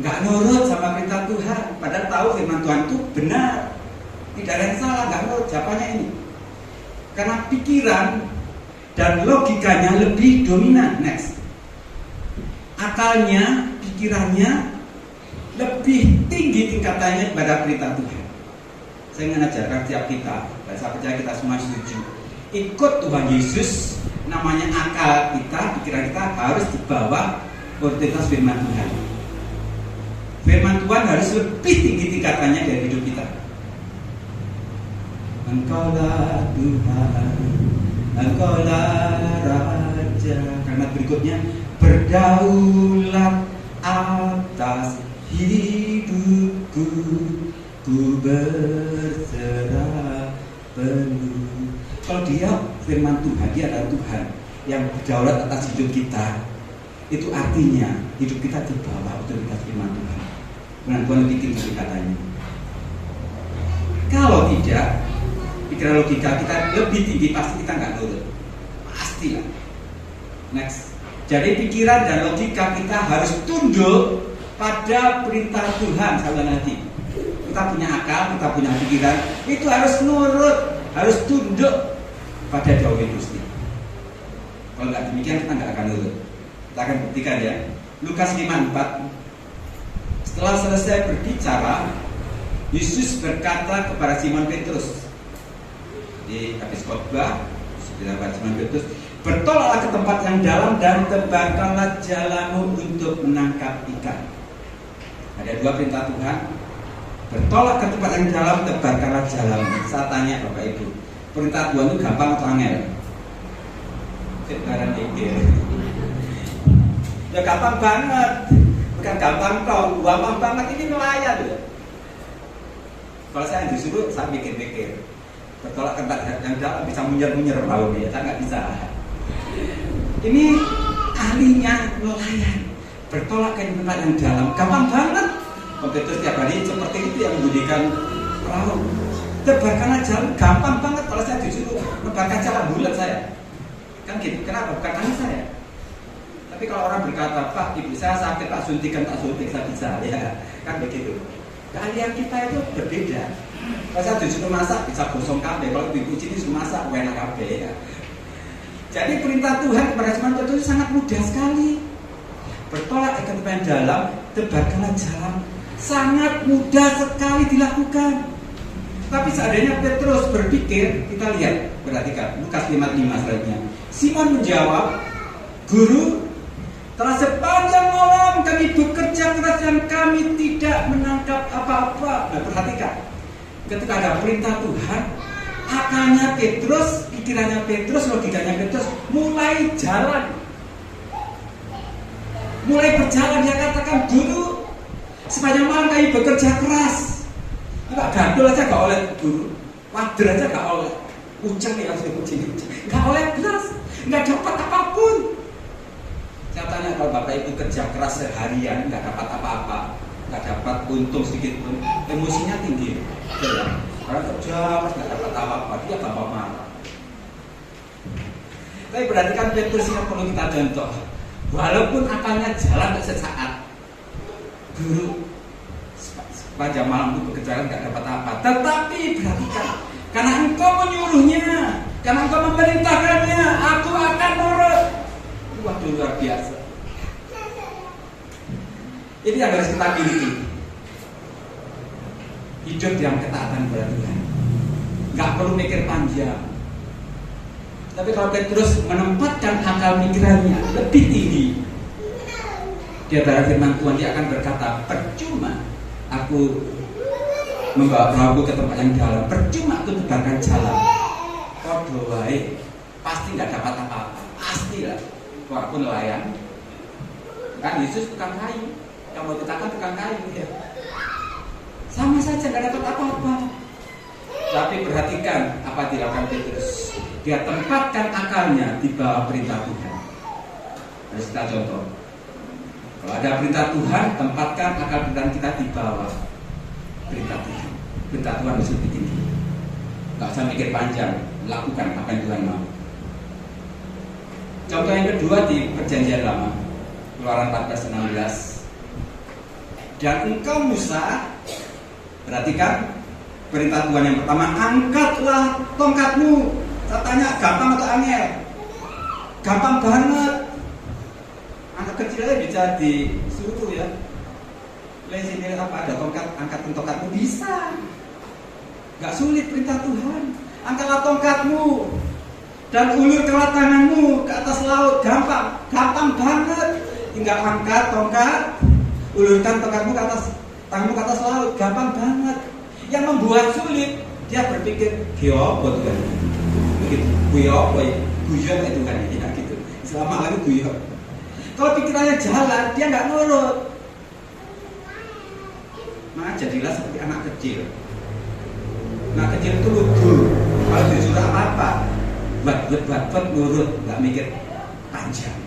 nggak nurut sama perintah Tuhan, padahal tahu firman Tuhan itu benar, tidak ada yang salah, nggak nurut. Jawabannya ini, karena pikiran dan logikanya lebih dominan. Next, akalnya, pikirannya lebih tinggi tingkatannya pada perintah Tuhan. Saya ingin ajarkan setiap kita, dan saya percaya kita semua setuju, ikut Tuhan Yesus. Namanya akal kita, pikiran kita harus dibawa otoritas firman Tuhan. Firman Tuhan harus lebih tinggi tingkatannya dari hidup kita. Engkaulah Tuhan, Engkaulah Raja. Karena berikutnya, berdaulat atas hidupku, ku berserah penuh. Kalau dia firman Tuhan, dia adalah Tuhan yang berdaulat atas hidup kita. Itu artinya hidup kita di bawah otoritas firman Tuhan. Firman Tuhan lebih tinggi katanya. Kalau tidak, pikiran logika kita lebih tinggi, pasti kita nggak nurut. Pastilah. Next. Jadi pikiran dan logika kita harus tunduk pada perintah Tuhan. Sekali lagi, kita punya akal, kita punya pikiran, itu harus nurut, harus tunduk pada dawuh Gusti. Kalau nggak demikian kita nggak akan nurut. Kita akan buktikan ya. Lukas 5:4. Setelah selesai berbicara, Yesus berkata kepada Simon Petrus di habis khotbah, kepada Simon Petrus, bertolaklah ke tempat yang dalam dan tebarkanlah jalanmu untuk menangkap ikan. Ada dua perintah Tuhan. Bertolak ke tempat yang dalam, tebarkanlah jalanmu. Saya tanya Bapak Ibu, perintah Tuhan itu gampang atau angel? Sekarang pikir. Ya gampang banget. Bukan gampang kau, gampang banget, ini nelayan loh. Kalau saya disuruh, saya mikir-mikir. Bertolak ke tempat yang dalam bisa munyer-munyer bau dia, saya nggak bisa. Ini ahlinya nelayan. Bertolak ke tempat yang dalam, gampang banget. Begitu setiap hari seperti itu yang membunyikan perahu. Tebarkanlah jalan, gampang banget. Kalau saya disuruh tebarkan jalan bulat saya. Kan gitu, kenapa? Bukan kami saya. Tapi kalau orang berkata, Pak, ibu saya sakit, tak suntikan, tak suntik, saya bisa. Ya, kan begitu. Keahlian kita itu berbeda. Kalau saya disuruh masak, bisa gosong kabeh. Kalau ibu ini disuruh masak, enak kabeh ya. Jadi perintah Tuhan kepada Simon Petrus sangat mudah sekali. Bertolak ke tempat yang dalam, tebarkanlah jalan. Sangat mudah sekali dilakukan. Tapi seandainya Petrus berpikir, kita lihat, perhatikan Lukas 5:5 selanjutnya. Simon menjawab, Guru, telah sepanjang malam kami bekerja keras dan kami tidak menangkap apa-apa. Nah, perhatikan, ketika ada perintah Tuhan, akalnya Petrus, pikirannya Petrus, logikanya Petrus mulai jalan, mulai berjalan. Dia katakan, Guru, sepanjang malam kami bekerja keras. Enggak gandul aja gak oleh Guru, wader aja gak oleh, ucap ya gak oleh beras, gak dapat apapun. Saya tanya, kalau Bapak Ibu kerja keras seharian gak dapat apa-apa, gak dapat untung sedikit pun, emosinya tinggi. Karena kerja gak dapat apa-apa, dia gampang marah. Tapi berarti kan Petrus ini perlu kita contoh. Walaupun akalnya jalan sesaat, guru sepanjang malam itu bekerja nggak dapat apa. Tetapi perhatikan, karena engkau menyuruhnya, karena engkau memerintahkannya, aku akan nurut. Waduh, luar biasa. Ini yang harus kita miliki. Hidup yang ketaatan kepada Tuhan. Nggak perlu mikir panjang. Tapi kalau Petrus menempatkan akal pikirannya lebih tinggi, dia pada firman Tuhan, dia akan berkata, percuma aku membawa perahu ke tempat yang dalam, percuma aku tebarkan jalan. Waduh, baik, pasti nggak dapat apa-apa, pastilah. Walaupun nelayan, kan Yesus tukang kayu, yang mau kita kan tukang kayu, ya. Sama saja nggak dapat apa-apa. Tapi perhatikan apa dilakukan Petrus. Dia tempatkan akalnya di bawah perintah Tuhan. Harus kita contoh. Kalau ada perintah Tuhan, tempatkan akal pikiran kita di bawah perintah Tuhan. Perintah Tuhan harus lebih tinggi. Gak usah mikir panjang, lakukan apa yang Tuhan mau. Contoh yang kedua di Perjanjian Lama, Keluaran 14:16. Dan engkau Musa, perhatikan perintah Tuhan yang pertama, angkatlah tongkatmu. Saya tanya, gampang atau angel? Gampang banget. Anak kecil aja bisa disuruh ya. Lihat sini apa ada tongkat, angkatkan tongkatmu, bisa. Gak sulit perintah Tuhan. Angkatlah tongkatmu dan ulurkanlah tanganmu ke atas laut. Gampang, gampang banget. Tinggal angkat tongkat, ulurkan tongkatmu ke atas, tanganmu ke atas laut. Gampang banget. Yang membuat sulit, dia berpikir, geopo Tuhan. Begitu, guyon itu kan ya gitu. Selama lagi guyon. Kalau pikirannya jalan, dia nggak nurut. Maka jadilah seperti anak kecil. Anak kecil itu lugu. Kalau disuruh apa-apa, buat nurut, nggak mikir panjang.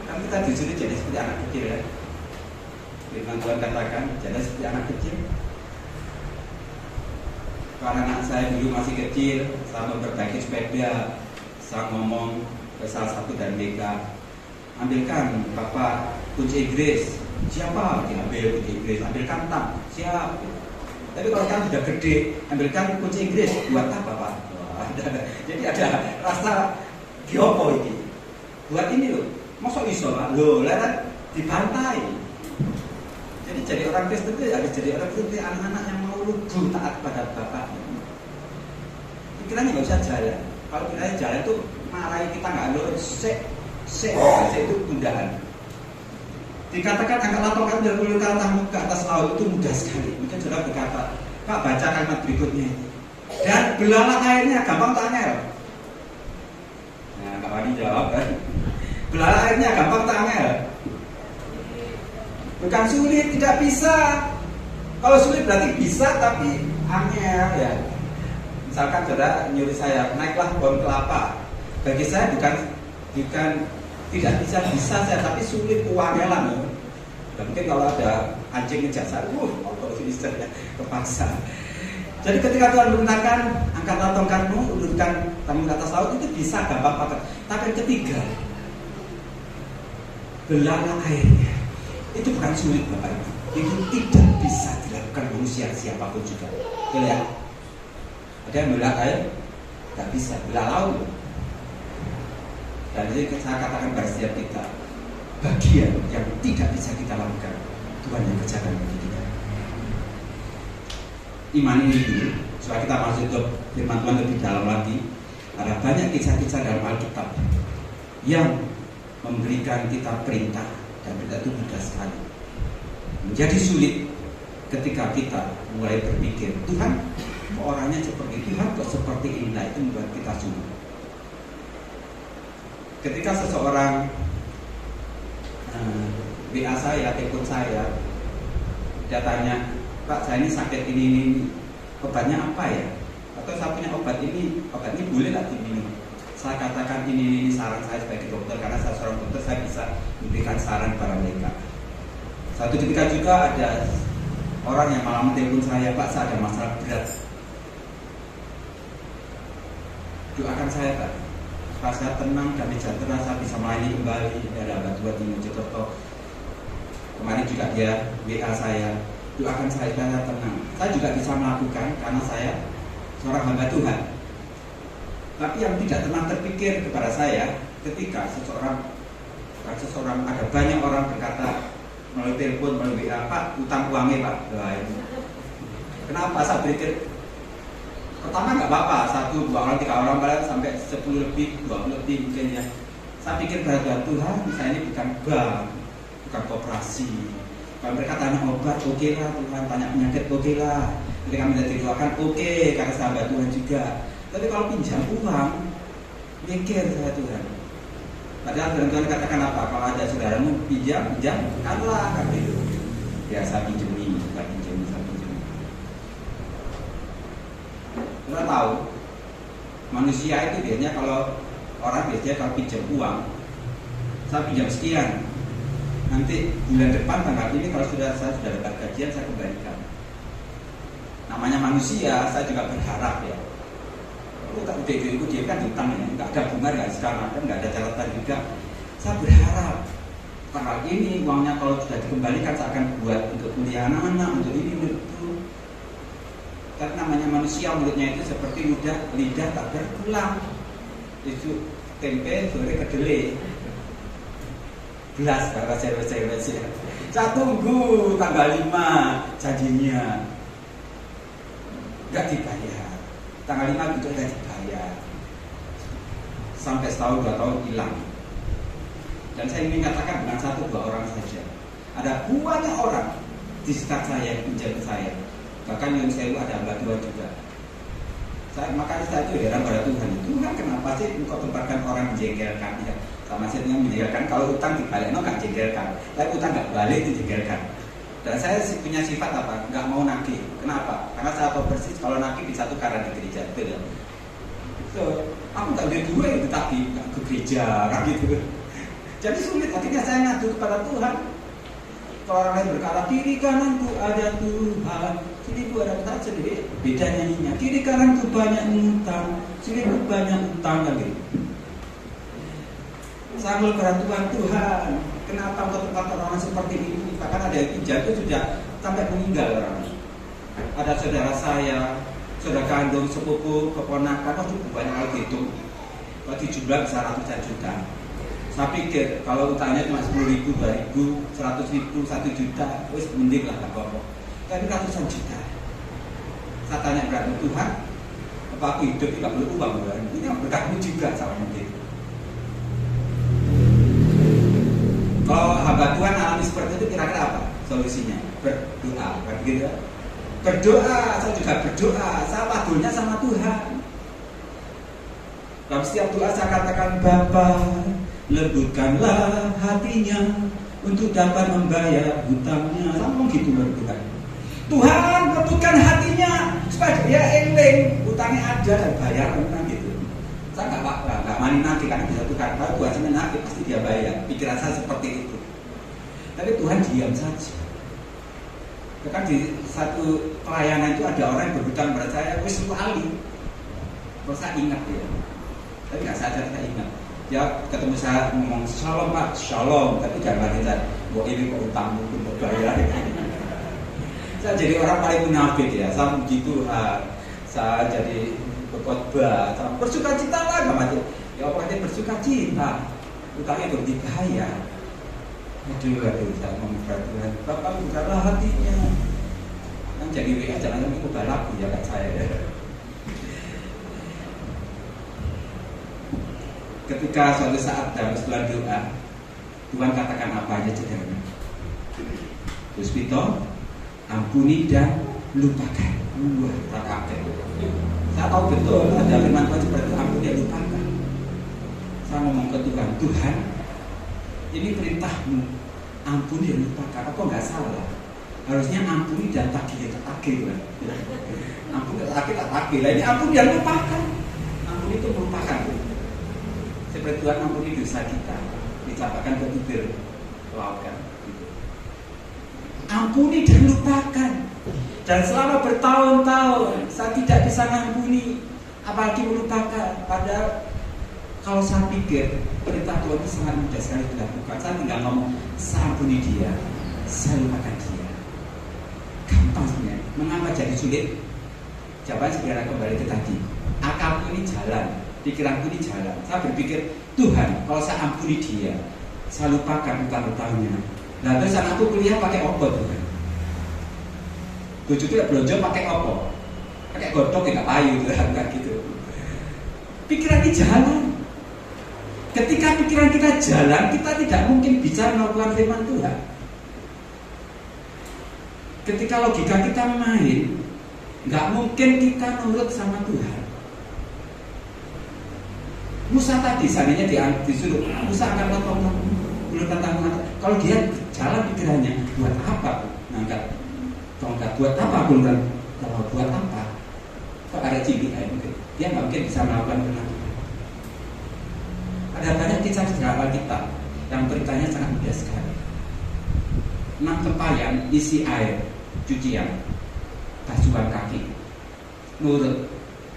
Kan kita disuruh jadi seperti anak kecil ya. Firman Tuhan katakan, jadi seperti anak kecil. Karena anak saya dulu masih kecil, saya memperbaiki sepeda, saya ngomong ke salah satu dari mereka, ambilkan Bapak kunci Inggris. Siapa? Diambil kunci Inggris. Ambilkan tam. Siap. Tapi kalau kan sudah gede, ambilkan kunci Inggris. Buat apa Pak? Jadi ada rasa diopo ini. Buat ini loh. Masa iso Pak? Loh, lah dibantai. Jadi orang Kristen itu harus jadi orang Kristen, anak-anak yang mau lugu taat pada bapaknya. Pikirannya nggak usah jalan. Kalau pikirannya jalan itu marahin kita nggak nurut. Sek itu tundaan. Dikatakan angkatlah tongkat dan ulurkan tanganmu ke atas laut, itu mudah sekali. Mungkin saudara berkata, Pak baca kalimat berikutnya. Dan belalah airnya, gampang tak angel? Nah, Kak Wadi jawab kan. Belalah airnya, gampang tak angel? Bukan sulit, tidak bisa. Kalau sulit berarti bisa, tapi angel ya. Misalkan saudara nyuruh saya, naiklah pohon kelapa. Bagi saya bukan tidak bisa saya, tapi sulit kewangelan. Dan mungkin kalau ada anjing ngejar saya, kalau bisa ya, kepaksa. Jadi ketika Tuhan memerintahkan, angkatlah tongkatmu, ulurkan tanganmu ke atas laut, itu bisa gampang banget. Tapi yang ketiga, belalah airnya. Itu bukan sulit Bapak Ibu. Itu tidak bisa dilakukan manusia siapapun juga. Lihat, ada yang belah air, tidak bisa. Belah laut. Dan ini saya katakan pada setiap kita, bagian yang tidak bisa kita lakukan, Tuhan yang kerjakan bagi kita. Iman ini dulu, supaya kita masuk ke firman Tuhan lebih dalam lagi. Ada banyak kisah-kisah dalam Alkitab yang memberikan kita perintah, dan perintah itu mudah sekali. Menjadi sulit ketika kita mulai berpikir, Tuhan kok orangnya seperti Tuhan kok seperti ini, nah itu membuat kita sulit. Ketika seseorang WA saya, telepon saya, dia tanya, Pak saya ini sakit ini, obatnya apa ya? Atau saya punya obat ini boleh nggak diminum? Saya katakan ini saran saya sebagai dokter, karena saya seorang dokter, saya bisa memberikan saran kepada mereka. Satu ketika juga ada orang yang malah menelpon saya, Pak saya ada masalah berat, Doakan saya Pak, supaya saya tenang, damai sejahtera, saya bisa melayani kembali. Ada hamba Tuhan di Mojokerto. Kemarin juga dia WA saya, doakan saya supaya saya tenang. Saya juga bisa melakukan karena saya seorang hamba Tuhan. Tapi yang tidak pernah terpikir kepada saya ketika seseorang ada banyak orang berkata melalui telepon, melalui WA, Pak, utang uangnya Pak. Wah, itu. Kenapa saya berpikir? Pertama nggak apa-apa, 1, 2 orang, 3 orang, bahkan sampai 10 lebih, 20 lebih mungkin ya. Saya pikir bahwa Tuhan, misalnya ini bukan bank, bukan koperasi. Kalau mereka tanya obat, oke lah Tuhan, tanya penyakit, oke lah. Ketika minta didoakan, oke, karena sahabat Tuhan juga. Tapi kalau pinjam uang, mikir saya Tuhan. Padahal Tuhan katakan apa? Kalau ada saudaramu pinjam, kanlah kan itu. Ya saya pinjemi, saya pinjemi. Kita tahu manusia itu biasanya kalau pinjam uang, saya pinjam sekian. Nanti bulan depan tanggal ini kalau saya sudah dapat gajian, saya kembalikan. Namanya manusia, saya juga berharap ya. Kalau itu dia kan hutang ya, nggak ada bunga nggak sekarang, kan nggak ada catatan juga. Saya berharap tanggal ini uangnya kalau sudah dikembalikan saya akan buat untuk kuliah anak-anak, untuk ini, untuk itu. Karena namanya manusia mulutnya itu seperti lidah tak bertulang. Itu tempe sore kedelai. Belas kalau saya. Saya tunggu tanggal 5 janjinya. Enggak dibayar. Tanggal 5 itu enggak dibayar. Sampai setahun 2 tahun hilang. Dan saya ingin katakan bukan 1-2 orang saja. Ada banyak orang di sekitar saya yang pinjam ke saya. Bahkan yang saya ada hamba Tuhan juga. Makanya saya itu heran pada Tuhan. Tuhan kenapa sih engkau tempatkan orang menjengkelkan ya? Sama maksudnya menjengkelkan, kalau utang dibalik, nggak jengkelkan. Tapi utang nggak balik itu jengkelkan. Dan saya punya sifat apa? Nggak mau nagih. Kenapa? Karena saya tahu persis kalau nagih bisa tukaran di gereja, betul ya? So, aku nggak ada duit tetapi nggak ke gereja, kan gitu. Jadi sulit. Akhirnya saya ngadu kepada Tuhan. Kalau orang lain berkata kiri kananku ada Tuhan, sini ada Tuhan sendiri. Beda nyanyinya. Kiri kananku banyak utang, sini banyak utang kan gitu. Saya kepada Tuhan, kenapa engkau tempatkan orang seperti ini? Bahkan ada yang pinjam itu sudah sampai meninggal orang. Ada saudara saya, saudara kandung, sepupu, keponakan, banyak hal gitu. Kalau dijumlah bisa ratusan juta. Saya pikir kalau utangnya cuma 10.000, 2.000, 100.000, 1 juta, wis mending lah gak apa-apa. Tapi ratusan juta. Saya tanya kepada Tuhan, apa aku hidup tidak perlu uang? Ini berkatmu juga sama mungkin. Kalau hamba Tuhan alami seperti itu kira-kira apa solusinya? Berdoa, kan gitu? Berdoa, saya juga berdoa. Saya padulnya sama Tuhan. Dalam setiap doa saya katakan, Bapa, lembutkanlah hatinya untuk dapat membayar hutangnya. Saya ngomong gitu berdoa. Tuhan, lembutkan hatinya supaya dia eling, hutangnya ada dan bayar kan gitu. Saya nggak apa-apa, nggak mani nanti karena bisa tukar. Kalau Tuhan senang nanti pasti dia bayar. Pikiran saya seperti itu. Tapi Tuhan diam saja. Bahkan di satu pelayanan itu ada orang yang berhutang pada saya, wis kali. Kalau saya ingat ya, tapi nggak sadar saya ingat. Dia ketemu saya ngomong shalom Pak, shalom. Tapi jangan lagi saya, buat ini kok utangmu untuk bayar. Saya jadi orang paling munafik ya. Saya puji Tuhan. Saya jadi berkhotbah, bersuka cita lah nggak macam. Ya apa dia bersuka cita, utangnya itu dibayar. Aduh, saya ngomong Tuhan, Bapak bukalah hatinya. Kan jadi WA jangan itu balap ya kan saya. Ketika suatu saat dalam setelah doa, Tuhan katakan apa aja cederanya. Puspito, ampuni dan lupakan. Wah, tak kaget. Saya tahu betul ada firman Tuhan seperti itu, ampuni dan lupakan. Saya ngomong ke Tuhan, Tuhan, ini perintahmu, ampuni dan lupakan. Apa nggak salah? Harusnya ampuni dan tagih Tuhan. Ampuni dan tagih. Lah ini ampuni dan lupakan. Ampuni itu melupakan. Seperti Tuhan ampuni dosa kita, dicampakkan ke bibir laut kan. Ampuni dan lupakan. Dan selama bertahun-tahun saya tidak bisa ngampuni apalagi melupakan. Padahal kalau saya pikir perintah Tuhan itu sangat mudah sekali dilakukan. Saya tinggal ngomong, saya ampuni dia, saya lupakan dia. Gampang sebenarnya. Mengapa jadi sulit? Jawaban segera kembali ke tadi. Akalku ini jalan, pikiranku ini jalan. Saya berpikir, Tuhan, kalau saya ampuni dia, saya lupakan utang-utangnya. Nah terus anakku kuliah pakai opo Tuhan? Bojoku belanja pakai opo? Pakai godok ya nggak payu Tuhan, nggak gitu. Pikiran ini jalan. Ketika pikiran kita jalan, kita tidak mungkin bisa melakukan firman Tuhan. Ketika logika kita main, nggak mungkin kita nurut sama Tuhan. Musa tadi, seandainya disuruh, Musa akan potong bulu tentang. Kalau dia jalan pikirannya, buat apa? Ngangkat tongkat, buat apa bulu? Kalau buat apa? Kok ada cilik mungkin? Dia nggak mungkin bisa melakukan benar. Ada banyak kisah sejarah kita yang beritanya sangat mudah sekali. 6 tempayan isi air cucian, basuhan kaki, nurut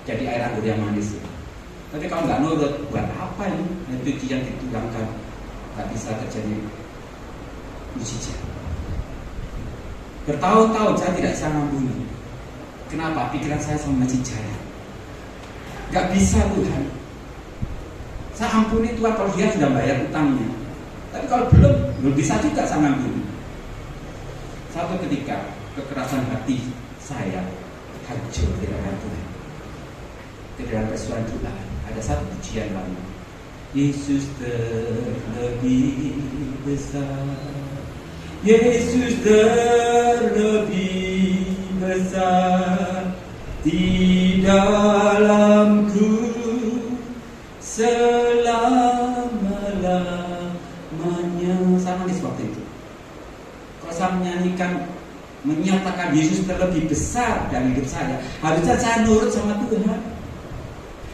jadi air anggur yang manis. Tapi kalau nggak nurut, buat apa ini? Cucian dituangkan, nggak bisa terjadi mujizat. Bertahun-tahun saya tidak bisa ngampuni. Kenapa? Pikiran saya sama masih jalan. Nggak bisa Tuhan. Saya ampuni Tuhan kalau dia sudah bayar utangnya. Tapi kalau belum bisa juga saya ngampuni. Satu ketika kekerasan hati saya hancur di dalam Tuhan. Di dalam persoalan Tuhan ada satu pujian lain. Yesus terlebih besar. Yesus terlebih besar di dalamku selama-lamanya. Saya nangis waktu itu. Kalau saya menyanyikan, menyatakan Yesus terlebih besar dari hidup saya, harusnya saya nurut sama Tuhan.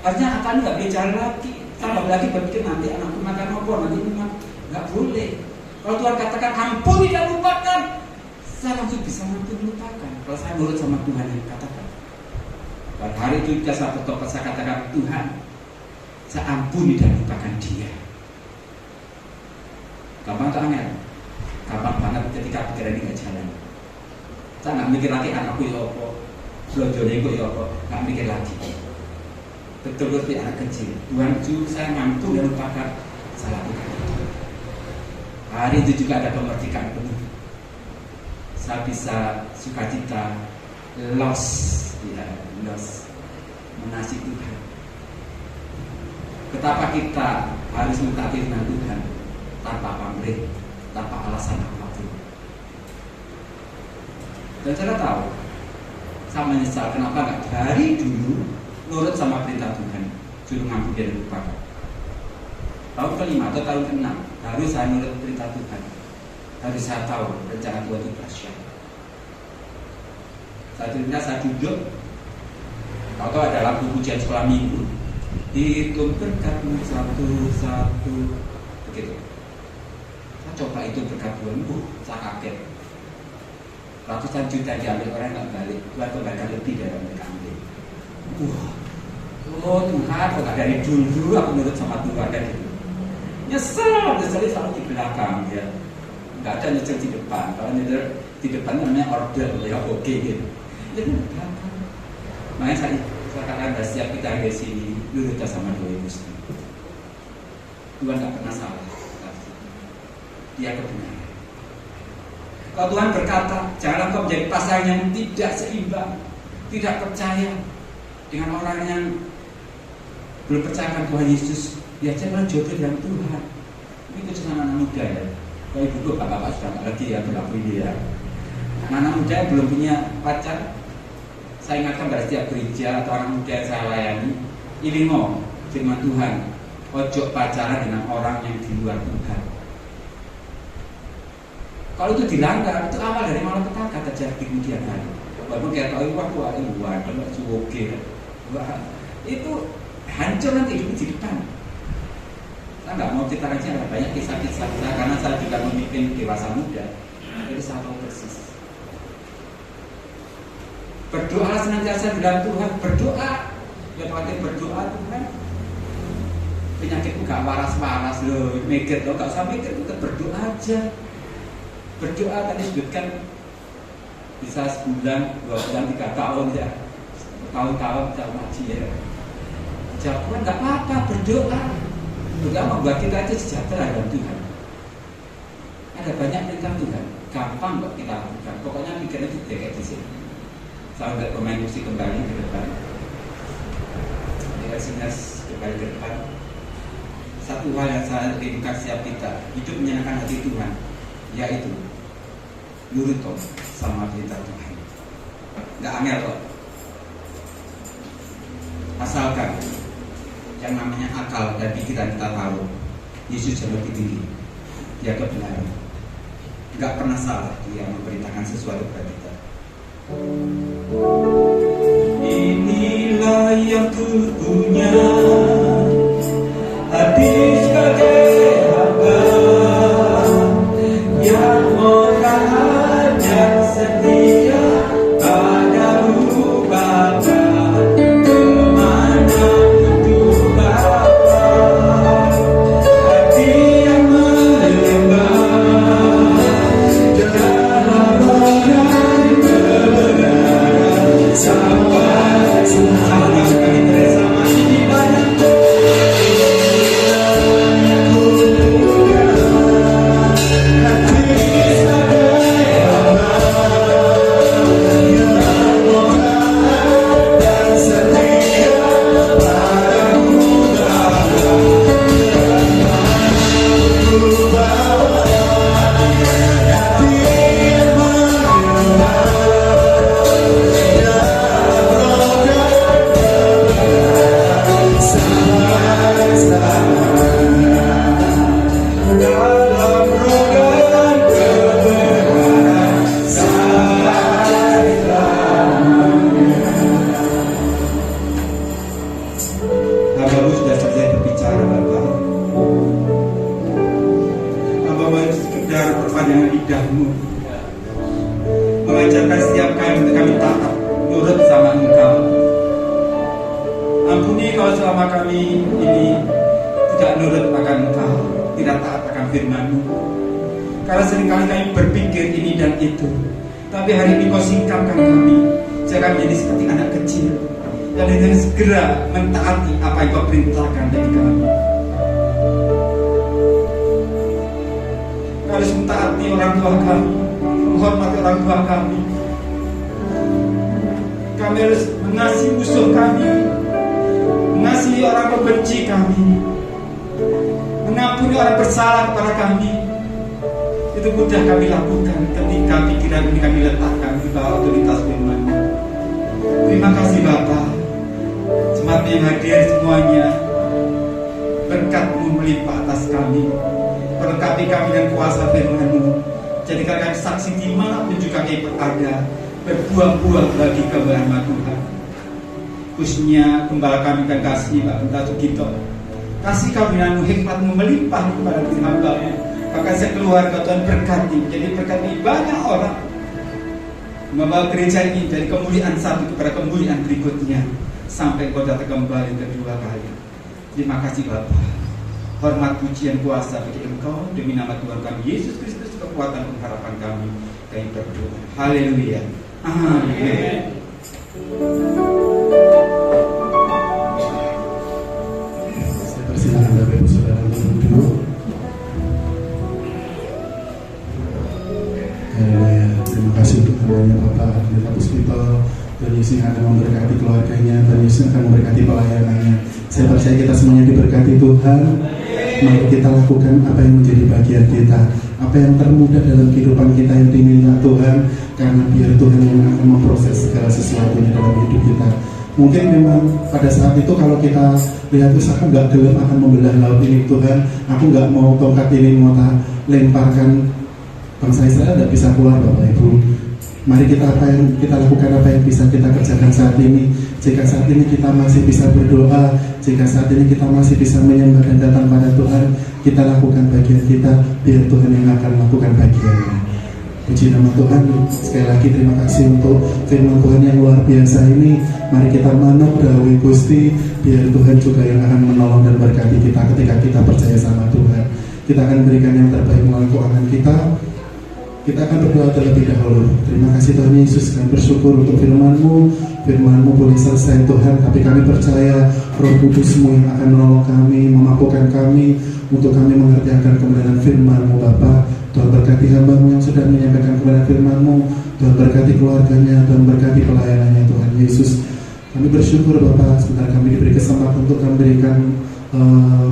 Harusnya akan nggak bicara lagi. Tambah lagi berpikir nanti anakku makan apa, nanti makan. Nggak boleh. Kalau Tuhan katakan ampuni dan lupakan, saya langsung bisa lupakan. Kalau saya nurut sama Tuhan yang katakan. Pada hari itu juga saya bertobat, saya katakan, Tuhan, saya ampuni dan lupakan dia. Gampang atau angel? Gampang banget ketika pikiran ini gak jalan. Saya gak mikir lagi anakku ya apa, belonjone kok ya apa, gak mikir lagi. Betul seperti anak kecil. Tuhan suruh saya ngantuk dan lupakan, saya lakukan itu. Hari itu juga ada kemerdekaan penuh. Saya bisa sukacita, loss, mengasihi Tuhan. Betapa kita harus mentaati firman Tuhan tanpa pamrih, tanpa alasan apapun. Dan saya tahu, saya menyesal kenapa nggak dari dulu nurut sama perintah Tuhan, suruh ngampuni dan lupakan. Tahun ke-5 atau tahun ke-6 harus saya nurut perintah Tuhan. Harus saya tahu rencana Tuhan itu dahsyat. Saya duduk, atau ada lagu pujian sekolah minggu. Hitung berkatmu satu-satu, begitu. Saya coba itu berkat Tuhan, saya kaget. Ratusan juta diambil orang nggak balik, Tuhan kembalikan lebih dari yang mereka ambil. Oh Tuhan, kok nggak dari dulu aku nurut sama Tuhan kan gitu. Nyesel selalu di belakang ya. Nggak ada nyesel di depan. Kalau nyesel di depan namanya order ya oke gitu. Jadi di belakang. Makanya saya katakan dah siap kita di sini nurut sama Tuhan Gusti. Tuhan nggak pernah salah. Dia kebenaran. Kalau Tuhan berkata, jangan kau menjadi pasangan yang tidak seimbang, tidak percaya dengan orang yang belum percayakan Tuhan Yesus, ya jangan jodoh dengan Tuhan. Ini khusus anak muda ya. Kalau ibu bapak-bapak sudah nggak lagi ya berlaku ini ya. Anak muda yang belum punya pacar, saya ingatkan pada setiap gereja atau orang muda yang saya layani, ini mau firman Tuhan, ojo pacaran dengan orang yang di luar Tuhan. Kalau itu dilanggar, itu awal dari malapetaka terjadi kemudian hari. Walaupun kita tahu wah kalau suwoge, itu hancur nanti hidup di depan. Saya nggak mau ceritakan ada banyak kisah-kisah karena saya juga memimpin dewasa muda, jadi saya tahu persis. Berdoa senantiasa dalam Tuhan, berdoa Yang waktu berdoa Tuhan, penyakitku gak waras-waras loh, mikir loh, gak usah mikir, kita berdoa aja. Berdoa tadi sebutkan bisa sebulan, 2 bulan, 3 tahun ya, tahun-tahun bisa ngaji ya. Jangan gak apa-apa, berdoa. Berdoa membuat kita aja sejahtera dengan Tuhan. Ada banyak perintah Tuhan, gampang kok kita lakukan. Pokoknya mikirnya itu kayak di sini. Saya nggak pemain musik kembali ke depan. Sinas kembali ke depan. Satu hal yang saya rindukan setiap kita, hidup menyenangkan hati Tuhan, yaitu nurut kok sama perintah Tuhan. Nggak angel kok. Asalkan yang namanya akal dan pikiran kita tahu Yesus yang lebih tinggi, dia kebenaran. Nggak pernah salah dia memberitakan sesuatu kepada kita. Inilah yang ku punya, hati sebagai hamba yang murah dan setia padamu Bapa. Kemana ku Bapa, hati yang menyembah dalam roh kebenaran sampai kami bersama di ibadah. Hambamu sudah selesai berbicara Bapak. Hambamu itu sekedar perpanjangan lidahmu, mengajarkan setiap kali untuk kami taat nurut sama Engkau. Ampuni kalau selama kami ini tidak nurut akan Engkau, tidak taat akan firman-Mu. Karena seringkali kami berpikir ini dan itu, tapi hari ini Kau singkapkan kami, jangan menjadi seperti anak kecil dan dengan segera mentaati apa yang Kau perintahkan dari kami. Kami harus mentaati orang tua kami, menghormati orang tua kami. Kami harus mengasihi musuh kami, mengasihi orang pembenci kami, mengampuni orang bersalah kepada kami. Itu mudah kami lakukan ketika pikiran ini kami letakkan di bawah otoritas firman. Terima kasih Bapa. Jemaat yang hadir semuanya, berkat-Mu melimpah atas kami. Berkati kami dengan kuasa firman-Mu. Jadikan kami saksi di mana pun juga kami berada, berbuah-buah bagi kebenaran Tuhan. Khususnya gembala kami dan kasih Pak Bunda Sugito. Kasih kami dengan hikmat-Mu melimpah kepada hamba-Mu. Bahkan sekeluarga Tuhan berkati, jadi berkati banyak orang, membawa gereja ini dari kemuliaan satu kepada kemuliaan berikutnya sampai Kau datang kembali kedua kali. Terima kasih Bapa. Hormat pujian kuasa bagi Engkau, demi nama Tuhan kami Yesus Kristus, kekuatan pengharapan kami berdoa. Haleluya. Amin. Saya persilakan Bapak Ibu Saudara untuk duduk. Haleluya. Terima kasih untuk hambanya Bapak Pendeta Puspito. Tuhan Yesus akan memberkati keluarganya, Tuhan Yesus akan memberkati pelayanannya. Saya percaya kita semuanya diberkati Tuhan. Mari kita lakukan apa yang menjadi bagian kita, apa yang termudah dalam kehidupan kita yang diminta Tuhan, karena biar Tuhan yang akan memproses segala sesuatunya dalam hidup kita. Mungkin memang pada saat itu kalau kita lihat, aku nggak gelap akan membelah laut ini Tuhan, aku nggak mau tongkat ini mau lemparkan, bangsa Israel tidak bisa keluar Bapak Ibu. Mari kita lakukan apa yang bisa kita kerjakan saat ini. Jika saat ini kita masih bisa berdoa, jika saat ini kita masih bisa menyembah dan datang pada Tuhan, kita lakukan bagian kita, biar Tuhan yang akan melakukan bagiannya. Puji nama Tuhan. Sekali lagi terima kasih untuk firman Tuhan yang luar biasa ini. Mari kita manut dahulu Gusti, biar Tuhan juga yang akan menolong dan berkati kita ketika kita percaya sama Tuhan. Kita akan berikan yang terbaik melalui keuangan kita. Kita akan berdoa terlebih dahulu. Terima kasih Tuhan Yesus, kami bersyukur untuk firman-Mu. Firman-Mu boleh selesai Tuhan, tapi kami percaya Roh Kudus-Mu yang akan menolong kami, memampukan kami untuk kami mengerjakan kebenaran firman-Mu Bapa. Tuhan berkati hamba-Mu yang sudah menyampaikan kebenaran firman-Mu. Tuhan berkati keluarganya, Tuhan berkati pelayanannya Tuhan Yesus. Kami bersyukur Bapa, sebentar kami diberi kesempatan untuk kami berikan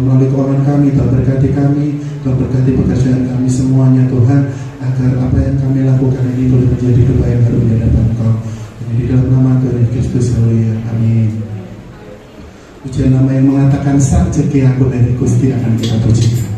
melalui keuangan kami. Tuhan berkati kami, Tuhan berkati pekerjaan kami semuanya Tuhan, agar apa yang kami lakukan ini boleh menjadi doa yang harum di hadapan Engkau. Di dalam nama Tuhan Kristus, haleluya, amin. Pujian nama yang mengatakan sak jeki aku dari Gusti akan kita pujikan.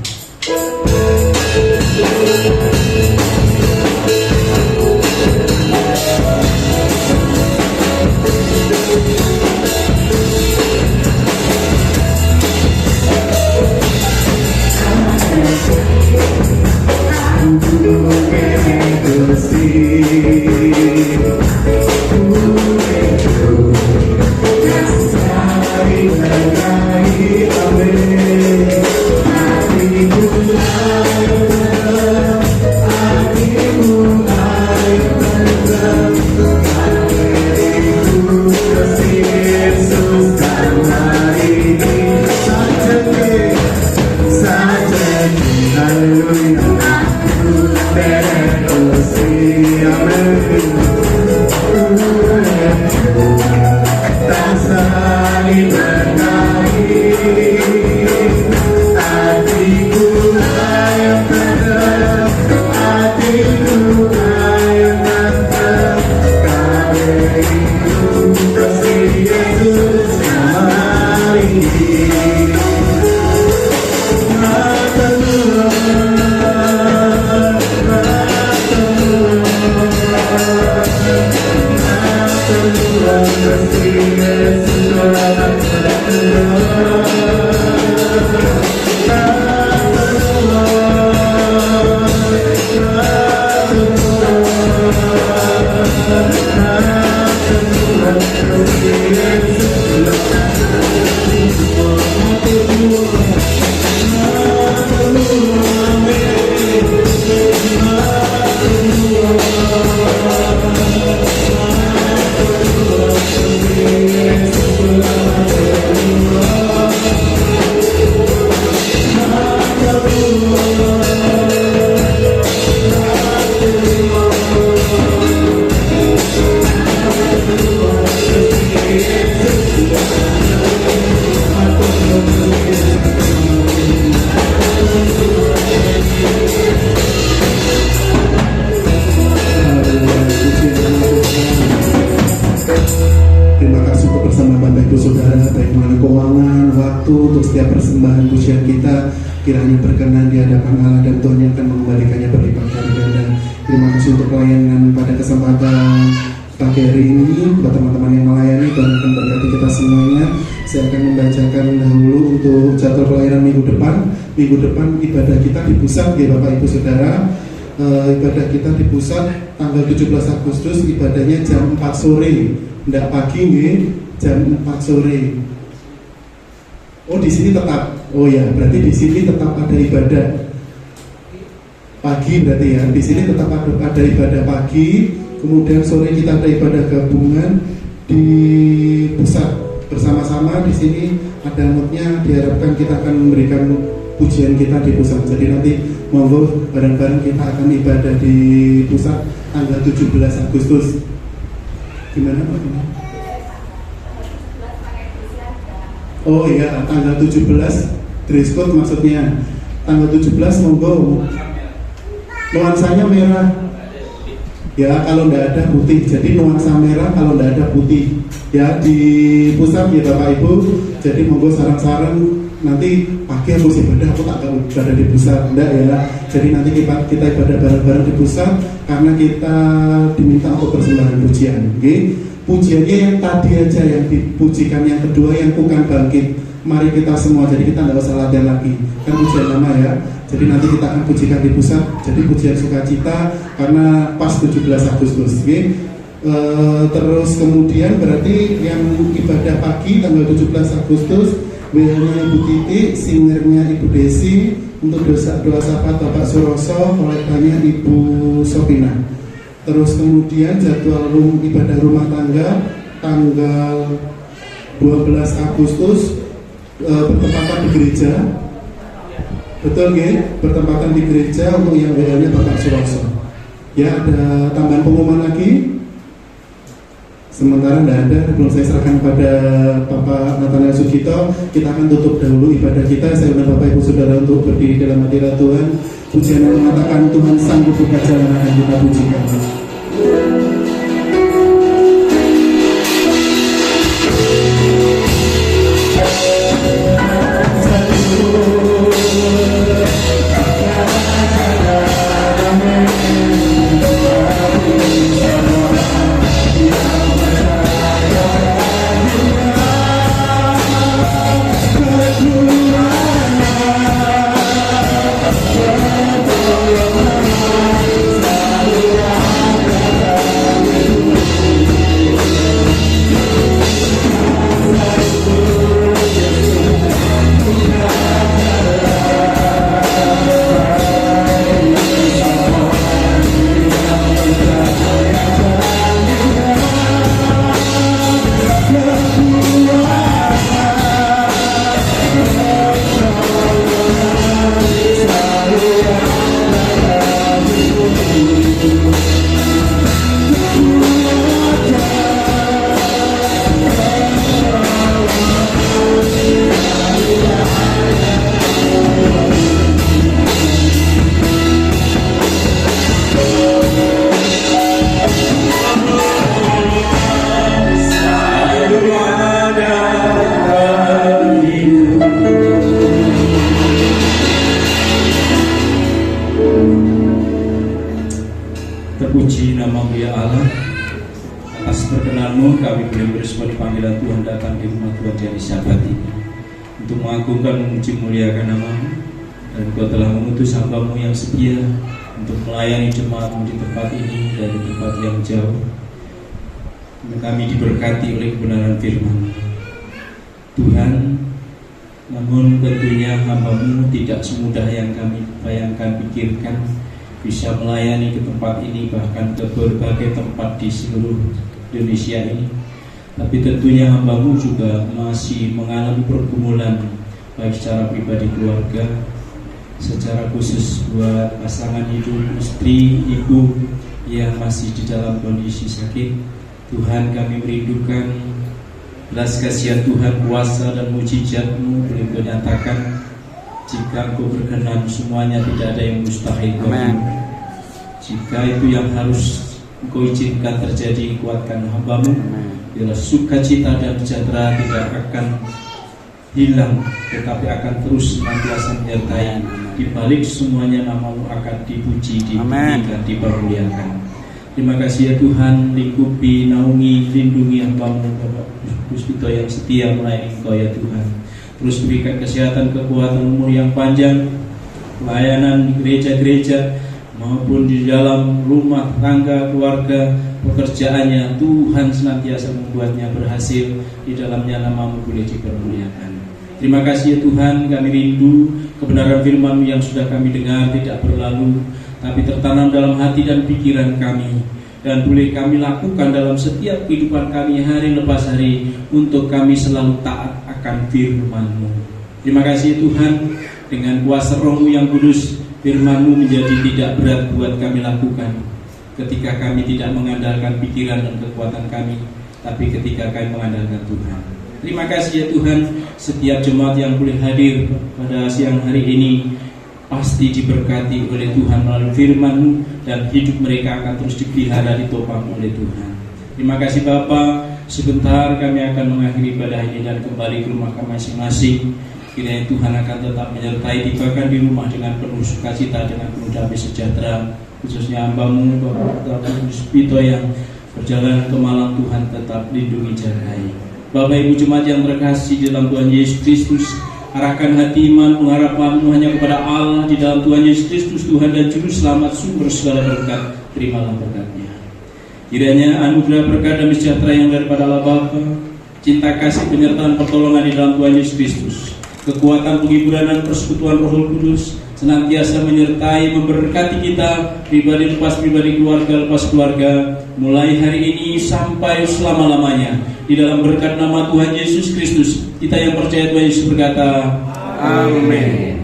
kiranya berkenan di hadapan Allah dan Tuhan yang akan mengembalikannya berlipat ganda. Terima kasih untuk pelayanan pada kesempatan pagi hari ini. Buat teman-teman yang melayani, Tuhan akan berkati kita semuanya. Saya akan membacakan dahulu untuk jadwal pelayanan minggu depan. Minggu depan ibadah kita di pusat, ya Bapak Ibu Saudara. Ibadah kita di pusat tanggal 17 Agustus, ibadahnya jam 4 sore, tidak pagi nih, jam 4 sore. Oh di sini tetap, oh ya berarti di sini tetap ada ibadah pagi berarti ya. Di sini tetap ada ibadah pagi, kemudian sore kita ada ibadah gabungan di pusat bersama-sama. Di sini ada moodnya, diharapkan kita akan memberikan pujian kita di pusat. Jadi nanti monggo bareng-bareng kita akan ibadah di pusat tanggal 17 Agustus. Gimana Pak? Oh iya, tanggal 17 dress code maksudnya. Tanggal 17 monggo. Nuansanya merah. Ya, kalau tidak ada putih. Jadi nuansa merah kalau tidak ada putih. Ya, di pusat ya Bapak Ibu. Jadi monggo sarang-sarang nanti pagi harus ibadah, aku tak tahu ibadah di pusat, enggak ya. Jadi nanti kita ibadah bareng-bareng di pusat karena kita diminta untuk persembahan pujian. Okay? pujiannya yang tadi aja yang dipujikan, yang kedua yang bukan bangkit. Mari kita semua, jadi kita tidak usah latihan lagi, kan pujian lama ya. Jadi nanti kita akan pujikan di pusat, jadi pujian sukacita karena pas 17 Agustus, okay? Terus kemudian berarti yang ibadah pagi tanggal 17 Agustus, WA-nya Ibu Titi, singernya Ibu Desi, untuk doa sapa Bapak Suroso, kolektanya Ibu Sopina. Terus kemudian jadwal ibadah rumah tangga tanggal 12 Agustus bertempatan di gereja, betul nggih? Bertempatan di gereja untuk yang WA-nya Bapak Suroso. Ya, ada tambahan pengumuman lagi? Sementara tidak ada, belum saya serahkan kepada Bapak Nathaniel Sugito. Kita akan tutup dahulu ibadah kita. Saya undang Bapak Ibu Saudara untuk berdiri dalam hadirat Tuhan. Pujian yang mengatakan Tuhan sanggup buka jalan akan kita pujikan. Terpuji nama-Mu ya Allah. Atas perkenan-Mu kami boleh meresponi panggilan Tuhan datang di rumah Tuhan di hari Sabat ini untuk mengagungkan, memuji, muliakan nama-Mu. Dan Engkau telah mengutus hamba-Mu yang setia untuk melayani jemaat-Mu di tempat ini dari tempat yang jauh. Kami diberkati oleh kebenaran firman Tuhan. Namun tentunya hamba-Mu tidak semudah yang kami bayangkan, pikirkan, bisa melayani ke tempat ini, bahkan ke berbagai tempat di seluruh Indonesia ini. Tapi tentunya hamba-Mu juga masih mengalami pergumulan, baik secara pribadi keluarga, secara khusus buat pasangan hidup, istri, ibu yang masih di dalam kondisi sakit. Tuhan, kami merindukan belas kasihan Tuhan, kuasa dan mujizat-Mu boleh Engkau nyatakan. Jika Engkau berkenan, semuanya tidak ada yang mustahil. Amen. Jika itu yang harus Engkau izinkan terjadi, kuatkan hamba-Mu. Bila sukacita dan sejahtera tidak akan hilang, tetapi akan terus senantiasa menyertai. Di balik semuanya nama-Mu akan dipuji, ditinggikan, dipermuliakan. Terima kasih ya Tuhan, lingkupi, naungi, lindungi hamba-Mu Bapak Puspito yang setia melayani Engkau ya Tuhan. Terus berikan kesehatan, kekuatan, umur yang panjang, pelayanan di gereja-gereja maupun di dalam rumah tangga, keluarga, pekerjaannya. Tuhan senantiasa membuatnya berhasil, di dalamnya nama-Mu boleh dipermuliakan. Terima kasih ya Tuhan, kami rindu kebenaran firman-Mu yang sudah kami dengar tidak berlalu, tapi tertanam dalam hati dan pikiran kami, dan boleh kami lakukan dalam setiap kehidupan kami hari lepas hari, untuk kami selalu taat akan firman-Mu. Terima kasih Tuhan, dengan kuasa Roh-Mu yang kudus, firman-Mu menjadi tidak berat buat kami lakukan ketika kami tidak mengandalkan pikiran dan kekuatan kami, tapi ketika kami mengandalkan Tuhan. Terima kasih ya Tuhan, setiap jemaat yang boleh hadir pada siang hari ini pasti diberkati oleh Tuhan melalui firman-Mu, dan hidup mereka akan terus dipelihara, ditopang oleh Tuhan. Terima kasih Bapa. Sebentar kami akan mengakhiri ibadah ini dan kembali ke rumah kami masing-masing. Kiranya Tuhan akan tetap menyertai, tibakan di rumah dengan penuh sukacita, dengan penuh damai sejahtera. Khususnya hamba-Mu Bapak Puspito yang perjalanan ke malam Tuhan tetap lindungi jagai. Bapak Ibu jemaat yang terkasih dalam Tuhan Yesus Kristus, arahkan hati iman pengharapanmu hanya kepada Allah di dalam Tuhan Yesus Kristus, Tuhan dan Juru Selamat, sumber segala berkat. Terimalah berkatnya. Kiranya anugerah berkat dan sejahtera yang daripada Allah Bapa, cinta kasih penyertaan pertolongan di dalam Tuhan Yesus Kristus, kekuatan penghiburan dan persekutuan Roh Kudus senantiasa menyertai memberkati kita pribadi lepas pribadi, keluarga lepas keluarga, mulai hari ini sampai selama-lamanya. Di dalam berkat nama Tuhan Yesus Kristus, kita yang percaya Tuhan Yesus berkata, amin.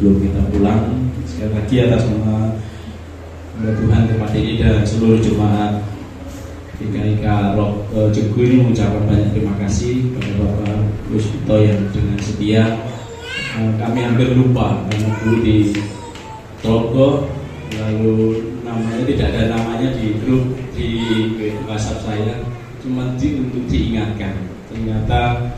Sebelum kita pulang, sekali lagi atas nama Tuhan tempat ini dan seluruh jemaat GKIK Rock Jegu ini mengucapkan banyak terima kasih kepada Bapak Puspito yang dengan setia. Kami hampir lupa karena dulu di Trogo, lalu namanya tidak ada namanya di grup di WhatsApp saya, cuma untuk diingatkan. Ternyata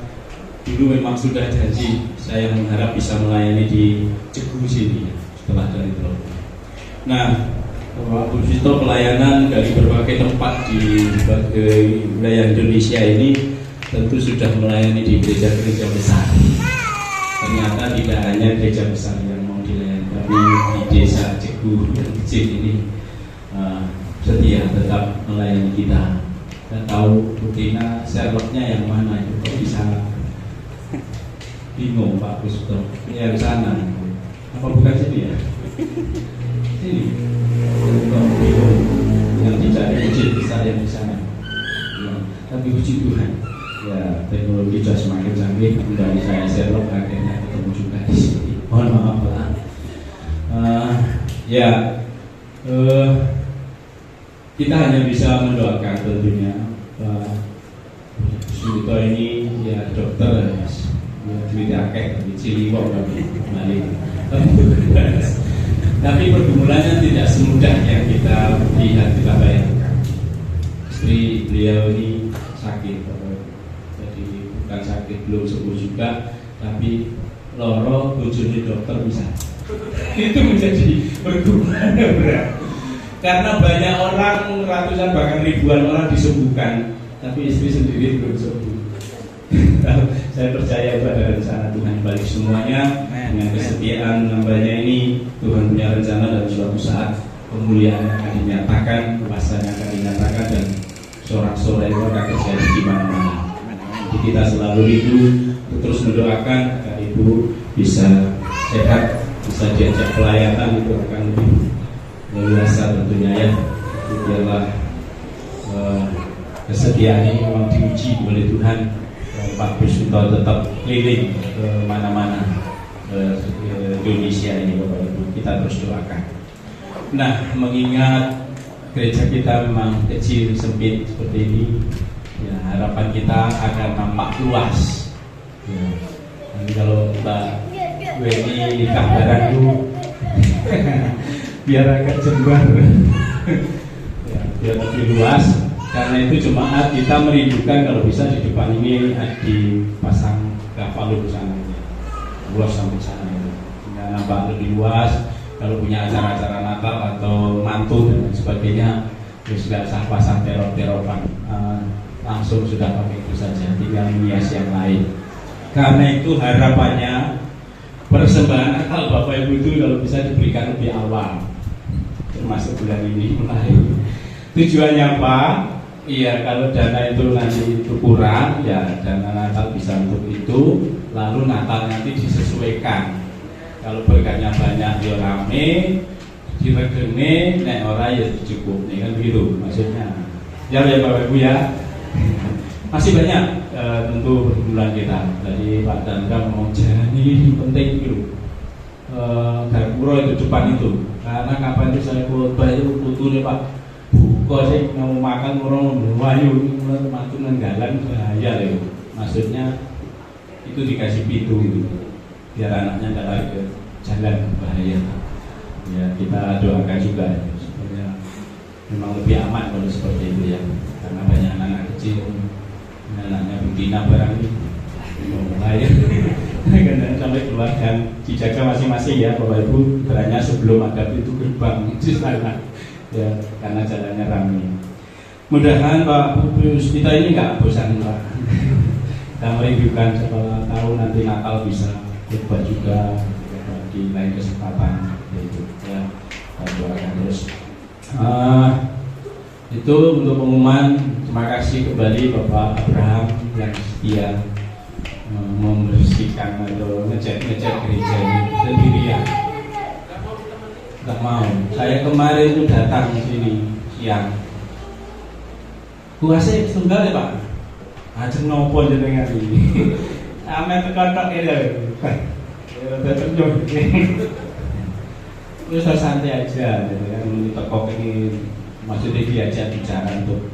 dulu memang sudah janji saya mengharap bisa melayani di Jegu sini setelah dari Trogo. Nah, Bapak Puspito pelayanan dari berbagai tempat di wilayah Indonesia ini tentu sudah melayani di gereja-gereja besar. Ternyata tidak hanya gereja besar yang mau dilayani, tapi di desa Jegu yang kecil ini setia tetap melayani kita. Dan tahu rutina Sherlocknya yang mana itu, kok bisa bingung Pak Puspito, ini yang sana apa bukan sini ya? Sini kok bingung yang dicari masjid besar yang di sana ya, tapi puji Tuhan ya, teknologi sudah semakin canggih. Dari saya Sherlock akhirnya ketemu juga di sini. Mohon maaf Pak. Kita hanya bisa mendoakan tentunya Pak Puspito ini ya dokter ya, duit akeh tapi Ciliwung kembali. Tapi pergumulannya tidak semudah yang kita lihat, kita bayangkan. Istri beliau ini sakit, jadi bukan sakit belum sembuh juga, tapi loro bojone dokter bisa. Itu menjadi pergumulan yang berat. Karena banyak orang, ratusan bahkan ribuan orang disembuhkan, tapi istri sendiri belum sembuh. Saya percaya itu ada rencana Tuhan balik semuanya. Dengan kesetiaan hambanya ini, Tuhan punya rencana dan suatu saat kemuliaan akan dinyatakan, kuasanya akan dinyatakan, dan sorak-sorai itu akan terjadi di mana-mana. Jadi kita selalu itu terus mendoakan agar ibu bisa sehat, bisa diajak pelayanan, itu akan lebih leluasa tentunya ya. Biarlah kesetiaan ini memang diuji oleh Tuhan. Pak Puspito tetap keliling ke mana-mana Indonesia ini Bapak Ibu, kita terus doakan. Nah, mengingat gereja kita memang kecil, sempit seperti ini ya, harapan kita akan nampak luas ya. Nanti kalau Mbak Weni nikah barangku biar agak jembar ya, biar lebih luas. Karena itu jemaat kita merindukan kalau bisa di depan ini dipasang gapal di sana, luas sampai sana itu, sehingga nampak lebih luas. Kalau punya acara-acara Natal atau mantu dan sebagainya, terus nggak usah pasang teror-teroran, langsung sudah pakai itu saja, tinggal hias yang lain. Karena itu harapannya persembahan Natal Bapak Ibu itu kalau bisa diberikan lebih awal, termasuk bulan ini mulai. Tujuannya apa? Iya, kalau dana itu nanti itu kurang, ya dana Natal bisa untuk itu. Lalu Natal nanti disesuaikan. Kalau berkatnya banyak, ya rame, diregene, nek ora ya cukup. Ini kan gitu maksudnya. Ya Bapak Ibu ya. Masih banyak tentu pergumulan kita. Tadi Pak Dandra ngomong jangan ini penting gitu. Garpuro itu depan itu. Karena kapan itu saya khotbah itu putune Pak. buka sih mau makan orang wayu matu nenggalan bahaya loh. Maksudnya itu dikasih pintu gitu biar anaknya nggak lari ke jalan bahaya. Ya kita doakan juga ya, supaya memang lebih aman kalau seperti itu ya, karena banyak anak kecil, anaknya betina barang ini bahaya. Karena sampai keluarkan dijaga masing-masing ya Bapak Ibu, beranya sebelum ada pintu gerbang di sana ya, karena jalannya ramai. Mudah-mudahan Pak kita ini nggak bosan Pak. Kita merindukan setelah tahu nanti Natal bisa berbuat juga di lain kesempatan yaitu ya, kita doakan terus. Itu untuk pengumuman. Terima kasih kembali Bapak Abraham yang setia membersihkan atau ngecat gereja ini sendirian. Nggak mau. Saya kemarin itu datang di sini siang. Kuasa tunggal ya Pak. Ajeng nopo jenengan iki. Ame tekan-tek ya. Ya terjun. Terus santai aja gitu kan, teko ini maksudnya diajak bicara untuk